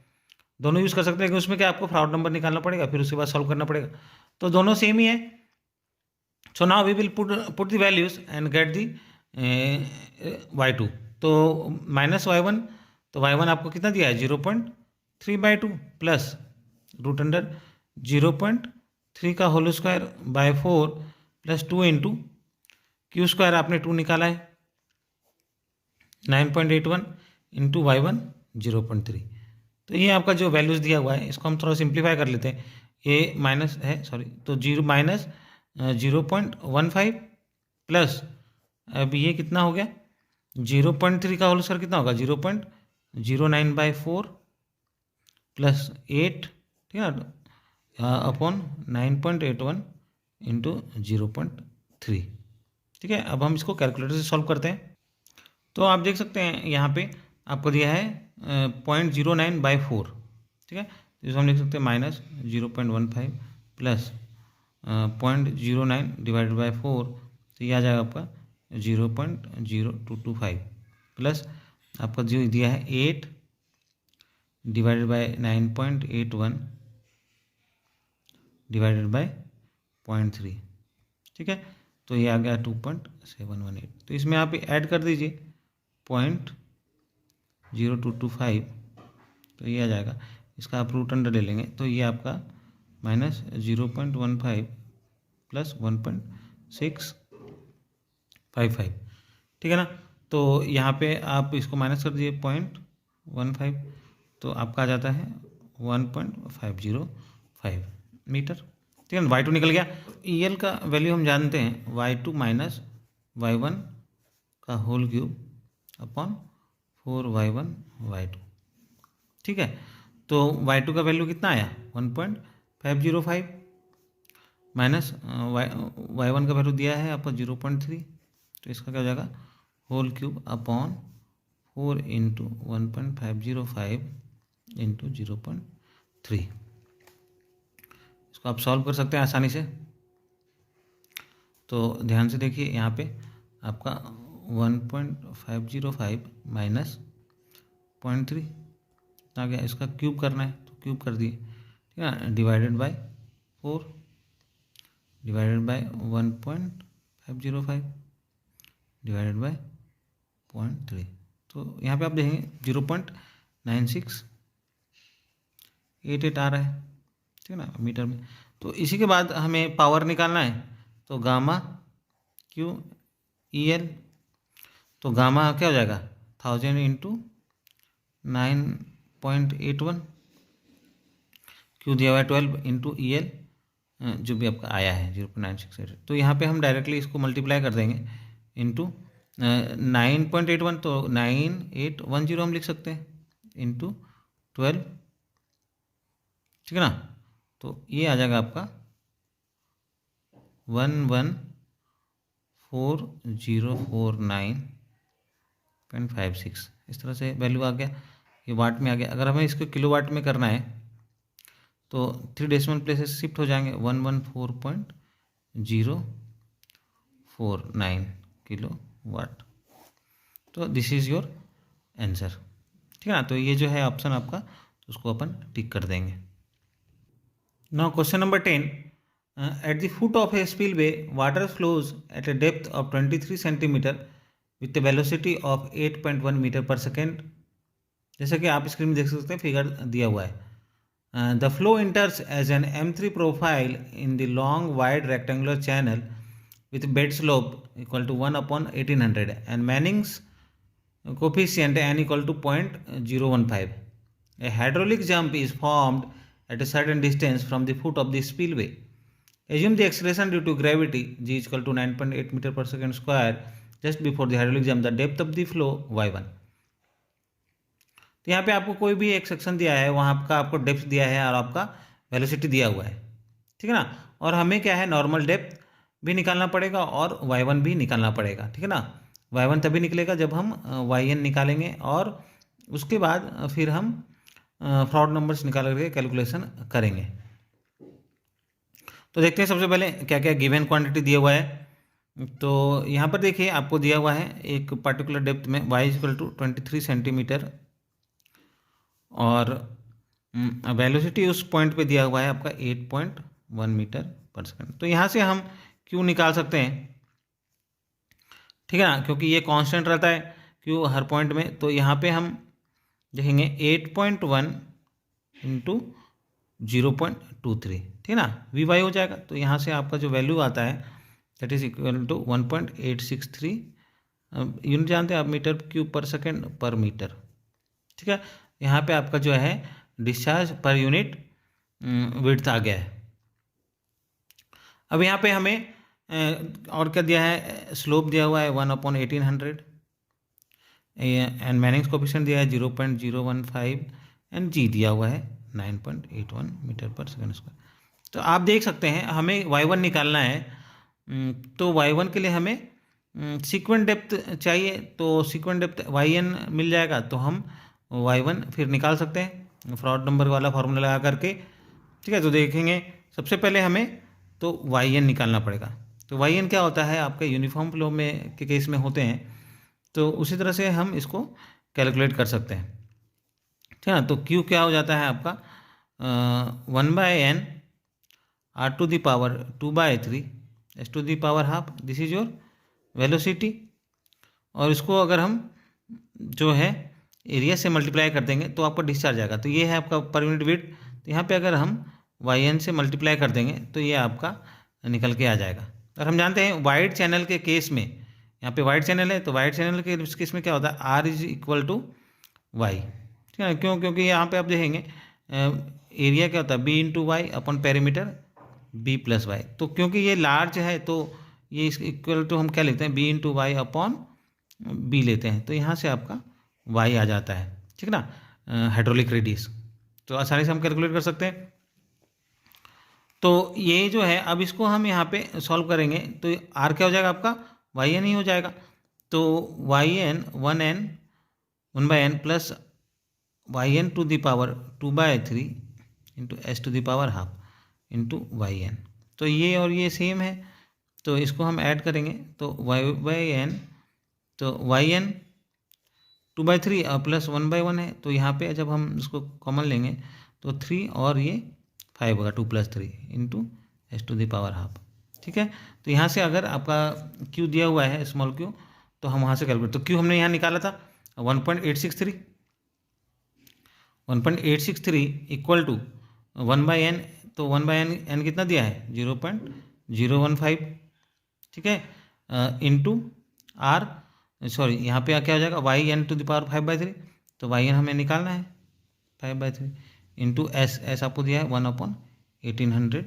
दोनों यूज़ कर सकते हैं। कि उसमें क्या आपको फ्रॉड नंबर निकालना पड़ेगा फिर उसके बाद सॉल्व करना पड़ेगा, तो दोनों सेम ही है। So now we will put the values and get the y2। तो माइनस y1, तो y1 आपको कितना दिया है 0.3/2 प्लस रूट अंडर 0.3 का whole square by 4 plus 2 into Q square आपने 2 निकाला है 9.81 इंटू y1 0.3। तो ये आपका जो वैल्यूज़ दिया हुआ है इसको हम थोड़ा सिंप्लीफाई कर लेते हैं। ये माइनस है सॉरी, तो 0.15 प्लस अब ये कितना हो गया 0.3 का होल स्क्वायर कितना होगा 0.09/4 प्लस 8, ठीक है ना, अपॉन 9.81 इंटू 0.3, ठीक है। अब हम इसको कैलकुलेटर से सॉल्व करते हैं। तो आप देख सकते हैं यहाँ पे आपको दिया है 0.09/4, ठीक है। इसको हम लिख सकते हैं माइनस 0.15 प्लस 0.09 डिवाइडेड बाय 4, तो ये आ जाएगा आपका 0.0225 प्लस आपका जो दिया है 8 डिवाइडेड बाय 9.81 डिवाइडेड बाय 0.3, ठीक है। तो ये आ गया 2.718। तो इसमें आप ऐड कर दीजिए 0.0225, तो ये आ जाएगा। इसका आप रूट अंडर ले लेंगे तो ये आपका माइनस 0.15 प्लस 1.655, ठीक है ना। तो यहाँ पे आप इसको माइनस कर दीजिए 0.15, तो आपका आ जाता है 1.505 मीटर, ठीक है ना। y2 निकल गया। ई एल का वैल्यू हम जानते हैं y2 माइनस y1 का होल क्यूब अपॉन 4y1/2, ठीक है। तो y2 का वैल्यू कितना आया 1.505 माइनस y1 का वैल्यू दिया है आपका 0.3, तो इसका क्या हो जाएगा whole cube upon 4 into 1.505 into 0.3। इसको आप सॉल्व कर सकते हैं आसानी से। तो ध्यान से देखिए यहाँ पे आपका 1.505 माइनस 0.3 आ गया। इसका क्यूब करना है तो क्यूब कर दिए, ठीक है, divided by 4 divided by 1.505 divided by 0.3। तो यहाँ पे आप देखेंगे 0.9688 आ रहा है, ठीक है ना, मीटर में। तो इसी के बाद हमें पावर निकालना है, तो गामा क्यू ई एल तो गामा क्या हो जाएगा 1000 इंटू 9.81, क्यू दिया हुआ है 12 इंटू EL जो भी आपका आया है 0.968। तो यहाँ पे हम डायरेक्टली इसको मल्टीप्लाई कर देंगे इंटू 9.81, तो 9810 हम लिख सकते हैं इंटू 12, ठीक है ना। तो ये आ जाएगा आपका 114,049.56, इस तरह से वैल्यू आ गया, ये वाट में आ गया। अगर हमें इसको किलो वाट में करना है तो 3 डेसिमल प्लेसेस शिफ्ट हो जाएंगे, 114.049 किलो वाट। तो दिस इज़ योर आंसर, ठीक है ना। तो ये जो है ऑप्शन आपका, उसको अपन टिक कर देंगे। Now question number 10, at the foot of a spillway water flows at a depth of 23 centimetre with a velocity of 8.1 metre per second. जैसा कि आप स्क्रीन में देख सकते हैं, फिगर दिया हुआ है। The flow enters as an M3 profile in the long wide rectangular channel with bed slope equal to 1/1800 and Manning's coefficient n equal to 0.015. A hydraulic jump is formed at a certain distance from the foot of the spillway. Assume the acceleration due to gravity g is equal to 9.8 meter per second square just before the hydraulic jump. The depth of the flow y1. तो यहाँ पे आपको कोई भी एक section दिया है, वहाँ का आपको डेप्थ दिया है और आपका वेलोसिटी दिया हुआ है, ठीक है ना। और हमें क्या है, नॉर्मल डेप्थ भी निकालना पड़ेगा और y1 भी निकालना पड़ेगा, ठीक है ना। y1 तभी निकलेगा जब हम yn निकालेंगे और उसके बाद फिर हम फ्रॉड नंबर्स निकाल करके कैलकुलेशन करेंगे। तो देखते हैं सबसे पहले क्या क्या गिवन क्वांटिटी दिया हुआ है। तो यहाँ पर देखिए आपको दिया हुआ है एक पर्टिकुलर डेप्थ में y इक्वल टू 23 सेंटीमीटर और वेलोसिटी उस पॉइंट पे दिया हुआ है आपका 8.1 मीटर पर सेकंड। तो यहाँ से हम क्यू निकाल सकते हैं, ठीक है ना, क्योंकि ये कांस्टेंट रहता है क्यू हर पॉइंट में। तो यहाँ पे हम देखेंगे 8.1 इंटू 0.23, ठीक है ना, Vy हो जाएगा। तो यहाँ से आपका जो वैल्यू आता है that is equal to 1.863 unit जानते हैं आप, metre cube per second per metre, ठीक है। यहाँ पे आपका जो है डिस्चार्ज पर यूनिट विड्थ आ गया है। अब यहाँ पे हमें और क्या दिया है, स्लोप दिया हुआ है 1/1800 एंड मैनिंग्स कोफिशिएंट दिया है 0.015 एंड जी दिया हुआ है 9.81 मीटर पर सेकेंड स्क्वायर। तो आप देख सकते हैं हमें y1 निकालना है, तो y1 के लिए हमें सीक्वेंट डेप्थ चाहिए। तो सीक्वेंट डेप्थ yn मिल जाएगा, तो हम y1 फिर निकाल सकते हैं फ्रॉड नंबर वाला फार्मूला लगा करके, ठीक है। तो देखेंगे सबसे पहले हमें तो yn निकालना पड़ेगा। तो yn क्या होता है, आपके यूनिफॉर्म फ्लो में के केस में होते हैं, तो उसी तरह से हम इसको कैलकुलेट कर सकते हैं, ठीक है ना। तो q क्या हो जाता है आपका 1/n r⁻² 2/3 s⁻½ this is your velocity. और इसको अगर हम जो है एरिया से मल्टीप्लाई कर देंगे तो आपका डिस्चार्ज आएगा। तो ये है आपका पर यूनिट विड्थ। तो यहाँ पे अगर हम yn से मल्टीप्लाई कर देंगे तो ये आपका निकल के आ जाएगा। और हम जानते हैं वाइड चैनल के केस में, यहाँ पे वाइड चैनल है, तो वाइड चैनल के केस में क्या होता है, r is equal to y, ठीक है। क्यों, क्योंकि यहाँ पे आप देखेंगे एरिया क्या होता है b इंटू वाई अपन पेरीमीटर b प्लस वाई। तो क्योंकि ये लार्ज है तो ये इस इक्वल टू हम क्या लेते हैं, b into Y upon b लेते हैं। तो यहाँ से आपका y आ जाता है, ठीक है ना, हाइड्रोलिक रेडियस। तो आसानी से हम कैलकुलेट कर सकते हैं। तो ये जो है, अब इसको हम यहाँ पे सॉल्व करेंगे तो r क्या हो जाएगा आपका yn ही हो जाएगा। तो yn 1/n plus yn to the power 2/3 into s⁻½ into yn। तो ये और ये सेम है, तो इसको हम ऐड करेंगे तो y/n, तो yn 2/3 प्लस 1/1 है। तो यहाँ पे जब हम इसको कॉमन लेंगे तो 3 और ये 5 होगा, 2 + 3 इंटू s⁻², ठीक है। तो यहाँ से अगर आपका q दिया हुआ है स्मॉल q, तो हम वहाँ से कैलकुलेट, तो q हमने यहाँ निकाला था 1.863 इक्वल टू 1/n। तो 1/n कितना दिया है 0.015, ठीक है, इंटू r सॉरी यहाँ पे क्या हो जाएगा Y N to the power 5/3, तो वाई एन हमें निकालना है 5/3 इंटू एस, एस आपको दिया है 1/1800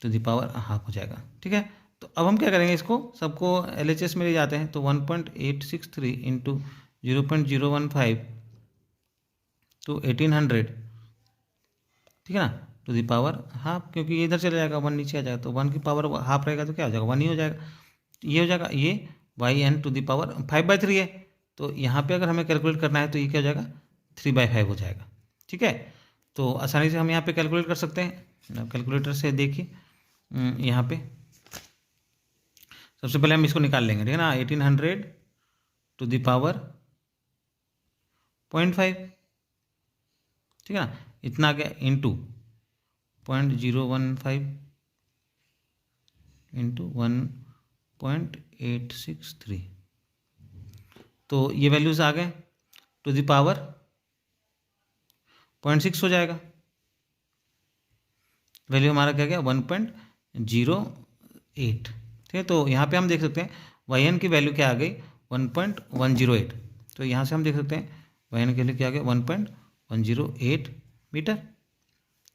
टू द पावर हाफ हो जाएगा। ठीक है, तो अब हम क्या करेंगे, इसको सबको LHS में ले जाते हैं, तो 1.863 इंटू 0.015 तो 1800, ठीक है ना, टू द पावर हाफ, क्योंकि ये इधर चला जाएगा 1 नीचे आ जाएगा, तो 1 की पावर हाफ रहेगा तो क्या हो जाएगा 1 ही हो जाएगा। ये हो जाएगा, ये Y N to the power 5/3 है, तो यहाँ पे अगर हमें कैलकुलेट करना है तो ये क्या हो जाएगा 3/5 हो जाएगा। ठीक है, तो आसानी से हम यहाँ पे कैलकुलेट कर सकते हैं, कैलकुलेटर से देखिए यहाँ पे सबसे पहले हम इसको निकाल लेंगे, ठीक है ना, 1800 टू द पावर 0.5, ठीक है ना, इतना आ गया इंटू 0.015 इंटू 1.863, तो ये वैल्यूज आ गए टू द पावर 0.6 हो जाएगा। वैल्यू हमारा क्या गया 1.08। ठीक है, तो यहाँ पे हम देख सकते हैं वाई एन की वैल्यू क्या आ गई 1.108, तो यहाँ से हम देख सकते हैं वाई एन की वैल्यू क्या आ गई 1.108 मीटर।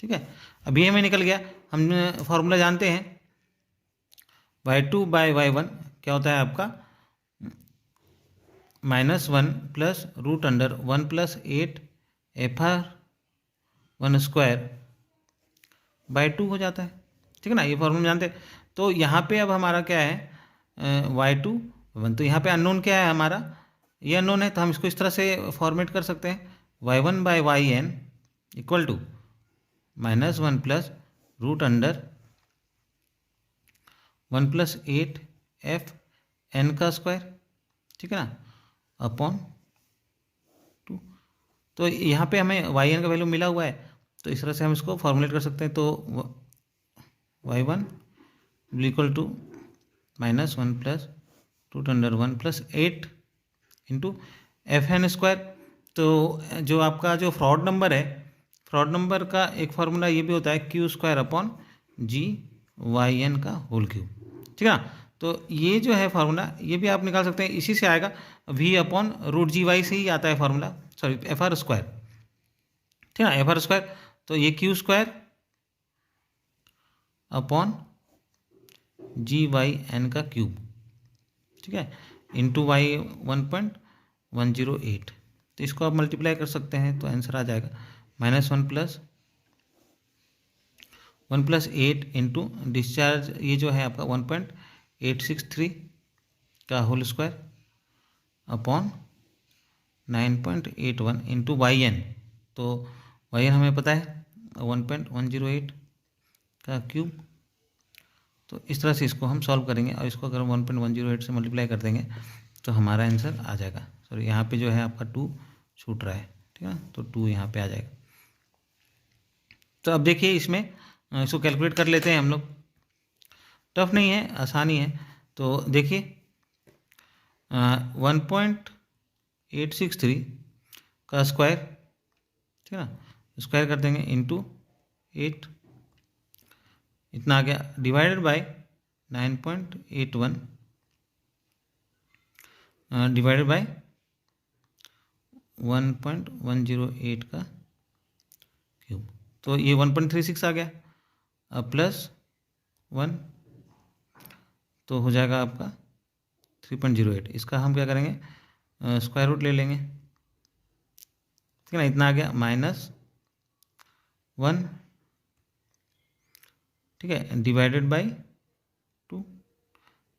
ठीक है, अभी हमें निकल गया, हम फॉर्मूला जानते हैं y2 बाई y1 क्या होता है आपका -1 plus root under 1 + 8 FR1 square by 2 हो जाता है। ठीक है ना, ये फॉर्मूला जानते हैं। तो यहाँ पे अब हमारा क्या है y2 1, तो यहाँ पे अननोन क्या है हमारा, ये अननोन है, तो हम इसको इस तरह से फॉर्मेट कर सकते हैं y1 by yn equal to -1 plus root under 1 + 8 FN का स्क्वायर, ठीक है ना, अपॉन 2। तो यहाँ पे हमें yn का वैल्यू मिला हुआ है, तो इस तरह से हम इसको फॉर्मुलेट कर सकते हैं। तो y1 equal to -1 plus root under 1 + 8 into FN square. तो जो आपका जो फ्रॉड नंबर है, फ्रॉड नंबर का एक फार्मूला ये भी होता है Q² अपॉन GYN का होल क्यूब। ठीक है ना, तो ये जो है फार्मूला ये भी आप निकाल सकते हैं, इसी से आएगा V/√GY से ही आता है फार्मूला, सॉरी FR स्क्वायर। ठीक है ना, FR स्क्वायर, तो ये Q² अपॉन GYN का क्यूब, ठीक है, इंटू y 1.108। तो इसको आप मल्टीप्लाई कर सकते हैं, तो आंसर आ जाएगा -1 प्लस 1 + 8 इंटू डिस्चार्ज, ये जो है आपका 1.863 का whole square upon 9.81 into YN। तो YN हमें पता है 1.108 का क्यूब। तो इस तरह से इसको हम सॉल्व करेंगे, और इसको अगर 1.108 से मल्टीप्लाई कर देंगे तो हमारा आंसर आ जाएगा। सॉरी, यहाँ पे जो है आपका 2 छूट रहा है, ठीक है, तो 2 यहाँ पे आ जाएगा। तो अब देखिए इसमें इसको कैलकुलेट कर लेते हैं हम लोग, टफ नहीं है, आसानी है। तो देखिए 1.863 का स्क्वायर, ठीक है ना, स्क्वायर कर देंगे इंटू 8, इतना आ गया, डिवाइडेड बाय 9.81 डिवाइडेड बाय 1.108 का क्यूब, तो ये 1.36 आ गया, प्लस 1 तो हो जाएगा आपका 3.08। इसका हम क्या करेंगे स्क्वायर रूट ले लेंगे, ठीक है ना, इतना आ गया -1, ठीक है, डिवाइडेड बाय 2,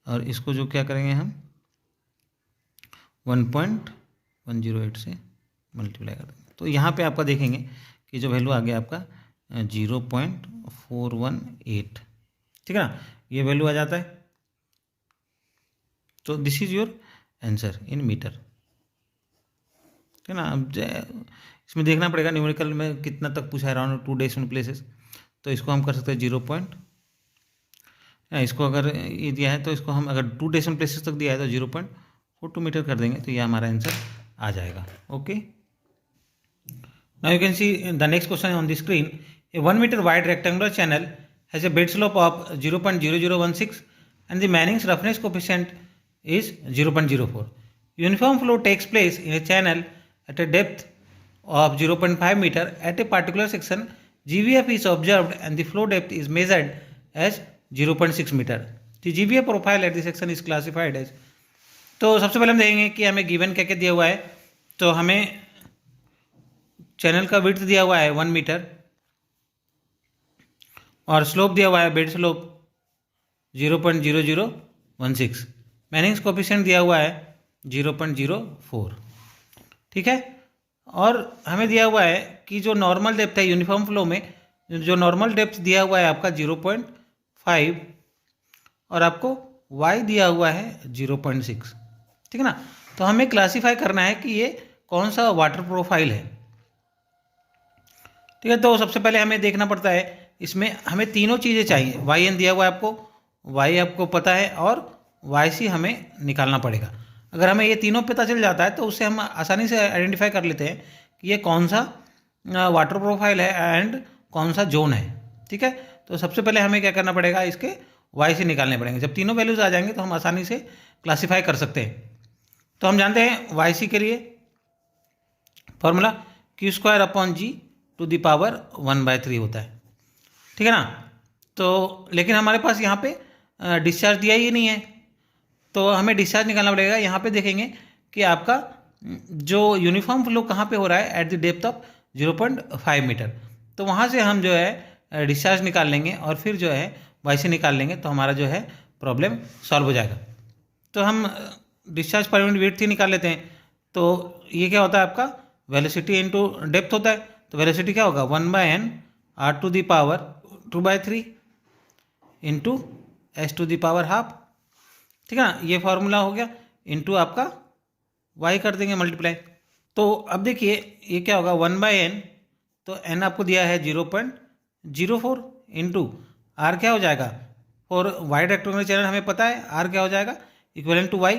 और इसको जो क्या करेंगे हम 1.108 से मल्टीप्लाई कर देंगे। तो यहाँ पे आपका देखेंगे कि जो वैल्यू आ गया आपका 0.418, ठीक है ना, ये वैल्यू आ जाता है। तो this is your answer in metre, ठीक है ना। अब इसमें देखना पड़ेगा न्यूमेरिकल में कितना तक पूछा है, अराउंड 2 डेसिमल प्लेसेस। तो इसको हम कर सकते हैं 0 पॉइंट, इसको अगर ये दिया है तो इसको हम अगर 2 डेसिमल प्लेसेस तक दिया है तो 0.42 मीटर कर देंगे, तो ये हमारा आंसर आ जाएगा। Okay, now you can see the next question on the screen. A 1 meter wide rectangular channel has a bed slope of 0.0016 and the Manning's roughness coefficient is 0.04. Uniform flow takes place in a channel at a depth of 0.5 meter at a particular section. GVF is observed and the flow depth is measured as 0.6 meter. The GVF profile at the section is classified as. तो सबसे पहले हम देखेंगे कि हमें given क्या क्या दिया हुआ है. तो हमें चैनल का विड्थ दिया हुआ है 1 मीटर और स्लोप दिया हुआ है बेड स्लोप 0.0016. मैनिंग्स कोफिशिएंट दिया हुआ है 0.04. ठीक है. और हमें दिया हुआ है कि जो नॉर्मल डेप्थ है यूनिफॉर्म फ्लो में, जो नॉर्मल डेप्थ दिया हुआ है आपका 0.5 और आपको y दिया हुआ है 0.6. ठीक है ना. तो हमें क्लासीफाई करना है कि ये कौन सा वाटर प्रोफाइल है. ठीक है. तो सबसे पहले हमें देखना पड़ता है, इसमें हमें तीनों चीज़ें चाहिए. वाई एन दिया हुआ है आपको, वाई आपको पता है और वाई सी हमें निकालना पड़ेगा. अगर हमें ये तीनों पता चल जाता है तो उससे हम आसानी से आइडेंटिफाई कर लेते हैं कि ये कौन सा वाटर प्रोफाइल है एंड कौन सा जोन है. ठीक है. तो सबसे पहले हमें क्या करना पड़ेगा, इसके वाई से निकालने पड़ेंगे. जब तीनों वैल्यूज आ जाएंगे तो हम आसानी से क्लासीफाई कर सकते हैं. तो हम जानते हैं वाई सी के लिए फॉर्मूला Q²/G⁻³ 1/3 होता है. ठीक है ना. तो लेकिन हमारे पास यहाँ पे डिस्चार्ज दिया ही नहीं है, तो हमें डिस्चार्ज निकालना पड़ेगा. यहाँ पे देखेंगे कि आपका जो यूनिफॉर्म फ्लो कहाँ पे हो रहा है, at the depth of 0.5 metre. तो वहाँ से हम जो है डिस्चार्ज निकाल लेंगे और फिर जो है वाई से निकाल लेंगे, तो हमारा जो है प्रॉब्लम सॉल्व हो जाएगा. तो हम डिस्चार्ज पर यूनिट वेट ही निकाल लेते हैं. तो ये क्या होता है आपका वेलोसिटी इनटू डेप्थ होता है. तो वेलोसिटी क्या होगा 1/n r⁻² इंटू s⁻½ ठीक है ना. ये फार्मूला हो गया. इंटू आपका y कर देंगे मल्टीप्लाई. तो अब देखिए ये क्या होगा 1/n, तो n आपको दिया है 0.04 इंटू r क्या हो जाएगा, फॉर वाई रेक्टेंगुलर चैनल हमें पता है r क्या हो जाएगा इक्वलेंट टू y.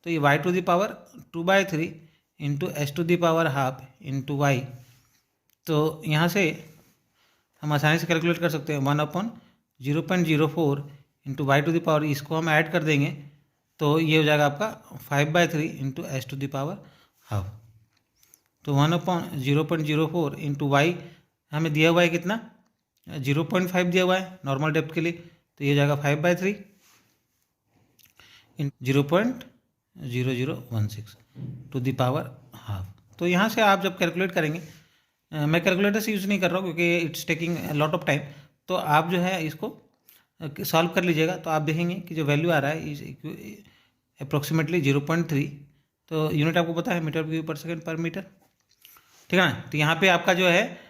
तो ये y⁻² into s⁻½ into y. तो यहाँ से हम आसानी से कैलकुलेट कर सकते हैं 1/0.04 इंटू y⁻, इसको हम ऐड कर देंगे तो ये हो जाएगा आपका 5/3 इंटू s⁻². तो 1/0.04 इंटू y हमें दिया हुआ है कितना 0.5 दिया हुआ है नॉर्मल डेप्थ के लिए. तो ये हो जाएगा 5/3 0.0016 तो यहाँ से आप जब कैलकुलेट करेंगे, मैं कैलकुलेटर से यूज़ नहीं कर रहा हूँ क्योंकि it's taking lot of time. तो आप जो है इसको सॉल्व कर लीजिएगा तो आप देखेंगे कि जो वैल्यू आ रहा है इज अप्रोक्सीमेटली 0.3. तो यूनिट आपको पता है मीटर क्यूब पर सेकंड पर मीटर. ठीक है ना. तो यहाँ पे आपका जो है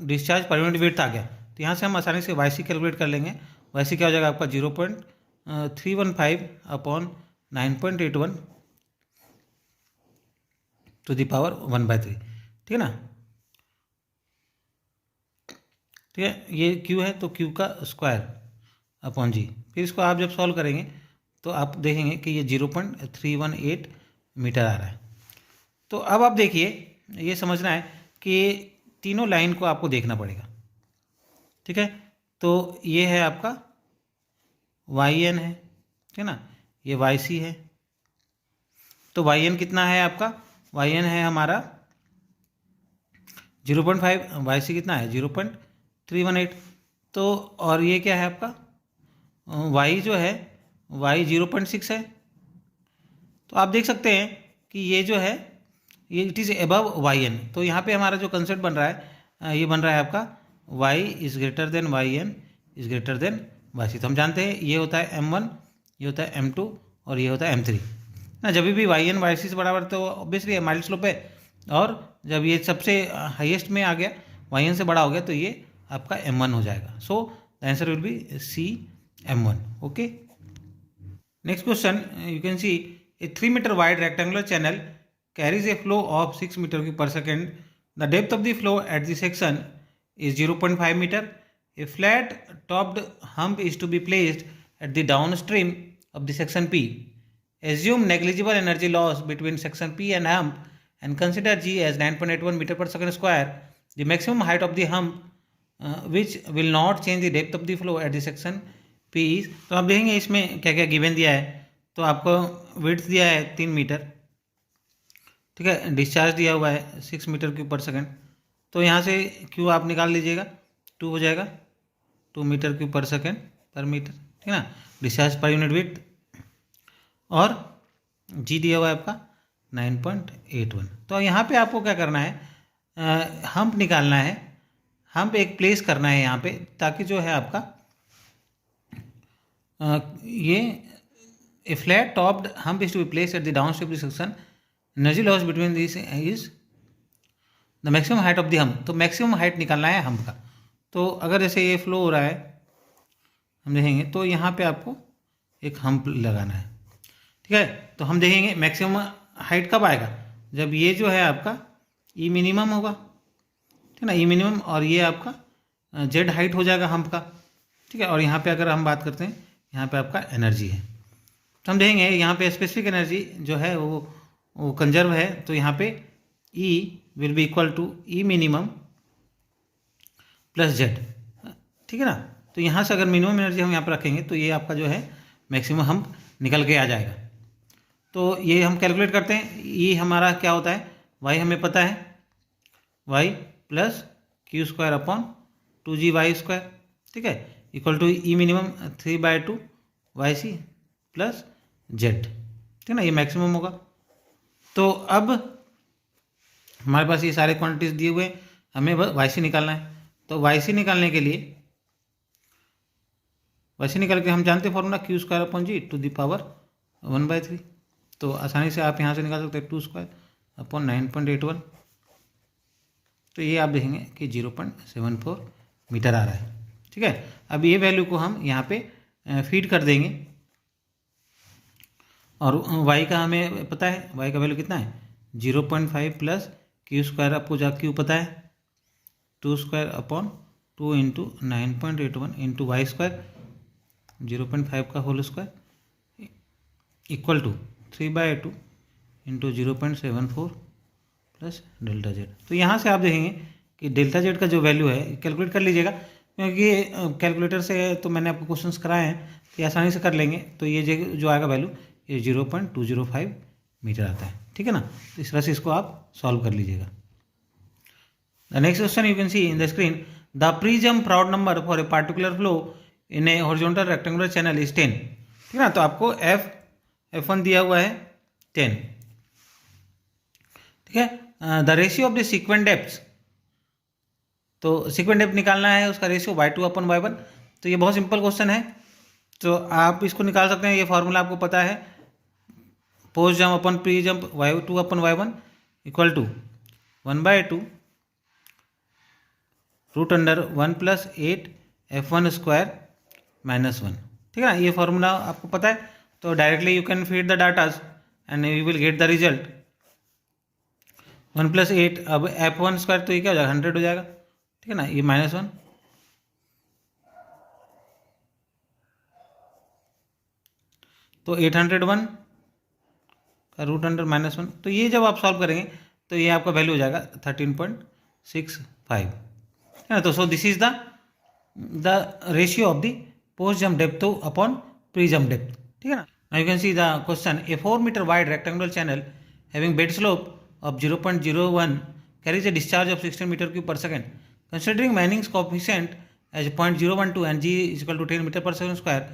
डिस्चार्ज पर यूनिट वेट आ गया. तो यहाँ से हम आसानी से वाई सी कैलकुलेट कर लेंगे. वाई सी क्या हो जाएगा आपका 0.315/9.81 टू द पावर 1/3. ठीक है ना. ठीक है. ये Q है तो Q का स्क्वायर/G. फिर इसको आप जब सॉल्व करेंगे तो आप देखेंगे कि ये 0.318 मीटर आ रहा है. तो अब आप देखिए ये समझना है कि तीनों लाइन को आपको देखना पड़ेगा. ठीक है. तो ये है आपका YN है. ठीक है ना. ये YC है. तो YN कितना है आपका, YN है हमारा 0.5, YC कितना है 0.318. तो और ये क्या है आपका Y जो है Y 0.6 है. तो आप देख सकते हैं कि ये जो है ये इट इज़ एबव YN. तो यहाँ पे हमारा जो कंसेप्ट बन रहा है ये बन रहा है आपका Y is greater than YN is greater than YC. तो हम जानते हैं ये होता है M1, ये होता है M2 और ये होता है M3 ना. जब भी YN YC से बराबर तो ऑब्वियसली माइल्ड स्लोप है, और जब ये सबसे हाईएस्ट में आ गया YN से बड़ा हो गया तो ये आपका M1 हो जाएगा. So the answer will be C M1. Okay. Next question you can C a 3 meter wide rectangular channel carries a flow of 6 meter cube per second. The depth of the flow at the section is 0.5 meter. A flat topped hump is to be placed at the downstream of the section P. Assume negligible energy loss between section P and hump and consider G as 9.81 meter per second square. The maximum height of the hump which will not change the depth of the flow at the section P is. तो आप देखेंगे इसमें क्या क्या given दिया है. तो आपको विड्थ दिया है 3 मीटर, ठीक है, डिस्चार्ज दिया हुआ है 6 मीटर क्यूब पर सेकेंड। तो यहाँ से क्यू आप निकाल लीजिएगा, 2 हो जाएगा, 2 metre cube per second per metre, ठीक है ना, डिस्चार्ज पर यूनिट विड्थ। और जी दिया हुआ है आपका 9.81। तो यहाँ पे आपको क्या करना है, हम्प निकालना है, हम्प एक प्लेस करना है यहाँ पे, ताकि जो है आपका ये a flat topped hump is to be place at the downstream section, energy loss between this is the maximum height of the hump. तो मैक्सिमम हाइट निकालना है हम्प का। तो अगर जैसे ये फ्लो हो रहा है हम देखेंगे, तो यहाँ पे आपको एक हम्प लगाना है, ठीक है। तो हम देखेंगे मैक्सिमम हाइट कब आएगा, जब ये जो है आपका ई मिनिमम होगा, ठीक है ना, ई मिनिमम, और ये आपका जेड हाइट हो जाएगा हम्प का, ठीक है। और यहाँ पे अगर हम बात करते हैं, यहाँ पे आपका एनर्जी है, तो हम देखेंगे यहाँ पे स्पेसिफिक एनर्जी जो है वो कंजर्व है। तो यहाँ पे E will be equal to E minimum plus Z, ठीक है ना। तो यहाँ से अगर मिनिमम एनर्जी हम यहाँ पर रखेंगे तो ये आपका जो है मैक्सिमम हम्प निकल के आ जाएगा। तो ये हम कैलकुलेट करते हैं, ई हमारा क्या होता है, वाई हमें पता है, Y plus Q square upon 2g/2, ठीक है, equal to E minimum 3/2 Y C plus Z, ठीक है ना, ये मैक्सिमम होगा। तो अब हमारे पास ये सारे क्वांटिटीज दिए हुए हैं, हमें बस वाई सी निकालना है। तो वाई सी निकालने के लिए वाई सी निकाल के हम जानते हैं formula Q square upon G to the power 1/3। तो आसानी से आप यहाँ से निकाल सकते हैं 2 स्क्वायर अपॉन 9.81। तो ये आप देखेंगे कि 0.74 मीटर आ रहा है, ठीक है। अब ये वैल्यू को हम यहाँ पे फीड कर देंगे, और y का हमें पता है, y का वैल्यू कितना है 0.5 प्लस क्यू स्क्वायर, आपको जा क्यू पता है 2 square upon 2 into 9.81 into Y square 0.5 का whole square equal to 3/2 into 0.74 plus delta Z. तो यहाँ से आप देखेंगे कि डेल्टा जेड का जो वैल्यू है कैलकुलेट कर लीजिएगा, क्योंकि कैलकुलेटर से तो मैंने आपको क्वेश्चंस कराए हैं, तो आसानी से कर लेंगे। तो ये जो आएगा वैल्यू ये 0.205 मीटर आता है, ठीक है ना। तो इस तरह से इसको आप सॉल्व कर लीजिएगा। The next question you can C in the screen, the pre-jump proud number for a particular flow in A horizontal rectangular channel is 10, ठीक है ना। तो आपको F1 दिया हुआ है 10, ठीक है। The ratio of the sequent depth, तो सीक्वेंट डेप्थ निकालना है, उसका रेशियो y2 अपॉन y1। तो ये बहुत सिंपल क्वेश्चन है, तो आप इसको निकाल सकते हैं। ये फॉर्मूला आपको पता है, post jump upon pre jump y2 upon y1 equal to 1/2 √1 + 8 f1 स्क्वायर -1, ठीक है ना। ये फॉर्मूला आपको पता है, तो directly you can feed the datas and you will get the result 1 + 8। अब f1 स्क्वायर तो ये क्या हो जाएगा 100 हो जाएगा, ठीक है ना, ये -1, तो 801 का √100 -1। तो ये जब आप सॉल्व करेंगे तो ये आपका वैल्यू हो जाएगा 13.65, है ना। तो so this is the ratio of the post jump depth upon pre jump depth, ठीक है ना। Now you can see the question, a 4 metre wide rectangular channel having bed slope of 0.01 carries a discharge of 16 meter cube per second. Considering Manning's coefficient as 0.012 and g is equal to 10 meter per second square,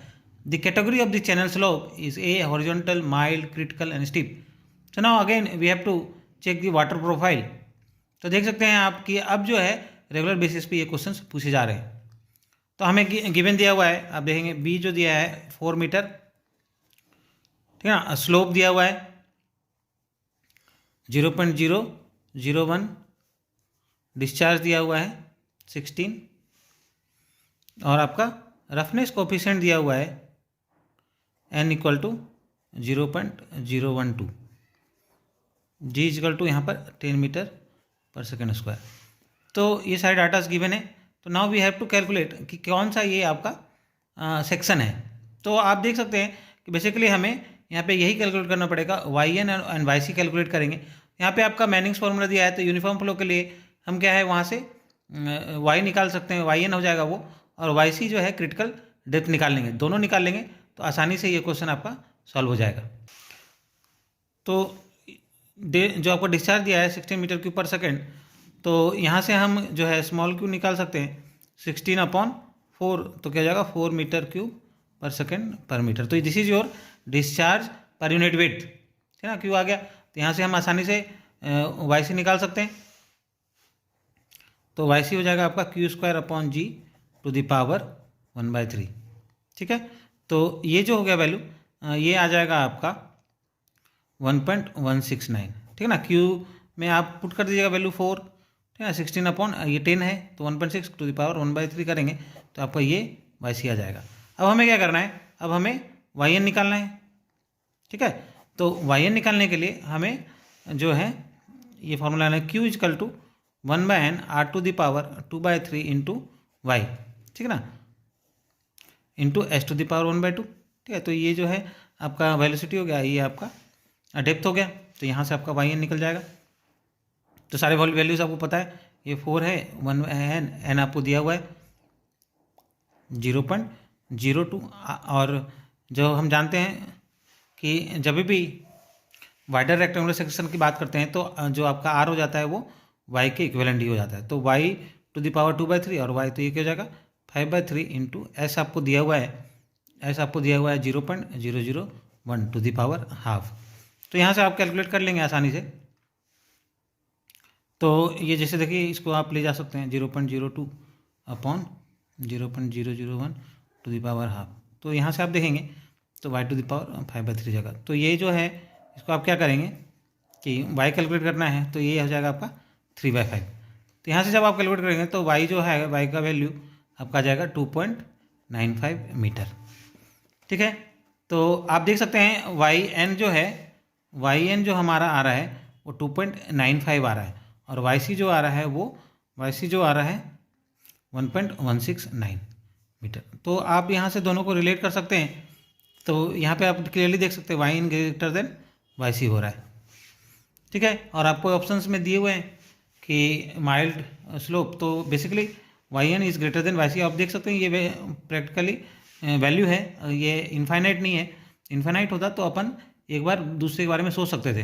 the category of the channel slope is A, horizontal, mild, critical and steep. So now again we have to check the water profile. तो देख सकते हैं आप कि अब जो है regular basis पे ये क्वेश्चंस पूछे जा रहे हैं। तो हमें गिवन दिया हुआ है, आप देखेंगे बी जो दिया है 4 मीटर, ठीक है ना, स्लोप दिया हुआ है 0.001, डिस्चार्ज दिया हुआ है 16, और आपका रफनेस कोफिशिएंट दिया हुआ है n equal to 0.012, g equal to यहाँ पर 10 मीटर पर सेकेंड स्क्वायर। तो ये सारे डाटाज गिवन है। तो now we have to calculate कि कौन सा ये आपका सेक्शन है। तो आप देख सकते हैं कि बेसिकली हमें यहाँ पे यही कैलकुलेट करना पड़ेगा, YN एंड YC कैलकुलेट करेंगे। यहाँ पे आपका मैनिंग्स फॉर्मूला दिया है, तो यूनिफॉर्म फ्लो के लिए हम क्या है वहाँ से Y निकाल सकते हैं, YN हो जाएगा वो, और YC जो है क्रिटिकल डेप्थ निकाल लेंगे, दोनों निकाल लेंगे। तो आसानी से ये क्वेश्चन आपका सॉल्व हो जाएगा। तो जो आपको डिस्चार्ज दिया है 16 मीटर क्यूब पर सेकेंड, तो यहाँ से हम जो है स्मॉल क्यू निकाल सकते हैं 16/4, तो क्या हो जाएगा 4 metre cube per second per metre. तो this is your discharge per unit weight, है ना, क्यू आ गया। तो यहाँ से हम आसानी से वाई सी निकाल सकते हैं। तो वाई सी हो जाएगा आपका Q²/G⁻⁴, ठीक है। तो ये जो हो गया वैल्यू, ये आ जाएगा आपका 1.169, ठीक है ना। क्यू में आप पुट कर दीजिएगा वैल्यू 4, ठीक है ना, 16/10 है तो 1.6⁻⁴ करेंगे तो आपका ये वाई सी आ जाएगा। अब हमें क्या करना है, अब हमें वाई एन निकालना है, ठीक है। तो वाई एन निकालने के लिए हमें जो है ये फॉर्मूला है Q=1/n⁴ इंटू वाई, ठीक है ना, इंटू S⁴ 1/2, ठीक है। तो ये जो है आपका वेलोसिटी हो गया, ये आपका डेप्थ हो गया। तो यहाँ से आपका वाई एन निकल जाएगा। तो सारे वैल्यूज आपको पता है, ये 4 है, 1n आपको दिया हुआ है 0.02। और जो हम जानते हैं कि जब भी वाइडर रेक्टेंगुलर सेक्शन की बात करते हैं तो जो आपका आर हो जाता है वो वाई के इक्विवेलेंट ही हो जाता है। तो y⁴ और y तो ये क्या हो जाएगा 5/3 इंटू एस आपको दिया हुआ है, 0.001 तो यहाँ से आप कैलकुलेट कर लेंगे आसानी से। तो ये जैसे देखिए इसको आप ले जा सकते हैं 0.02/0.001 तो यहाँ से आप देखेंगे तो y⁵ जगह। तो ये जो है इसको आप क्या करेंगे कि y कैलकुलेट करना है तो ये हो जाएगा आपका 3/5। तो यहाँ से जब आप कैलकुलेट करेंगे तो y जो है y का वैल्यू आपका आ जाएगा 2.95 मीटर, ठीक है। तो आप देख सकते हैं yn जो है, yn जो हमारा आ रहा है वो 2.95 आ रहा है और yc जो आ रहा है वो 1.169 मीटर। तो आप यहाँ से दोनों को रिलेट कर सकते हैं। तो यहाँ पे आप क्लियरली देख सकते हैं yn ग्रेटर देन yc हो रहा है, ठीक है। और आपको ऑप्शंस में दिए हुए हैं कि माइल्ड स्लोप, तो basically yn is greater than yc। आप देख सकते हैं ये प्रैक्टिकली वैल्यू है, ये इनफाइनाइट नहीं है। इनफाइनाइट होता तो अपन एक बार दूसरे के बारे में सोच सकते थे,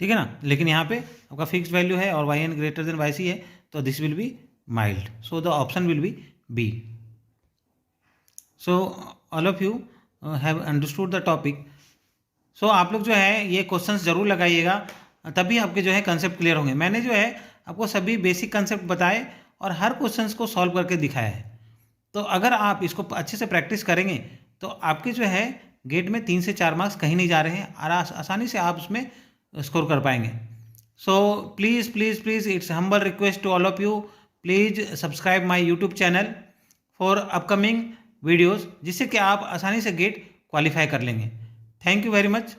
ठीक है ना। लेकिन यहाँ पे आपका फिक्स्ड वैल्यू है और yn ग्रेटर देन yc है, तो this will be mild, so the option will be B. So all of you have understood the topic. So आप लोग जो है ये क्वेश्चंस जरूर लगाइएगा, तभी आपके जो है कंसेप्ट क्लियर होंगे। मैंने जो है आपको सभी बेसिक कंसेप्ट बताए और हर क्वेश्चंस को सॉल्व करके दिखाया है। तो अगर आप इसको अच्छे से प्रैक्टिस करेंगे तो आपके जो है गेट में 3 से 4 मार्क्स कहीं नहीं जा रहे हैं और आसानी से आप उसमें स्कोर कर पाएंगे। So please please please it's humble request to all of you, please subscribe my YouTube channel for upcoming videos, जिससे कि आप आसानी से गेट क्वालिफाई कर लेंगे। Thank you very much.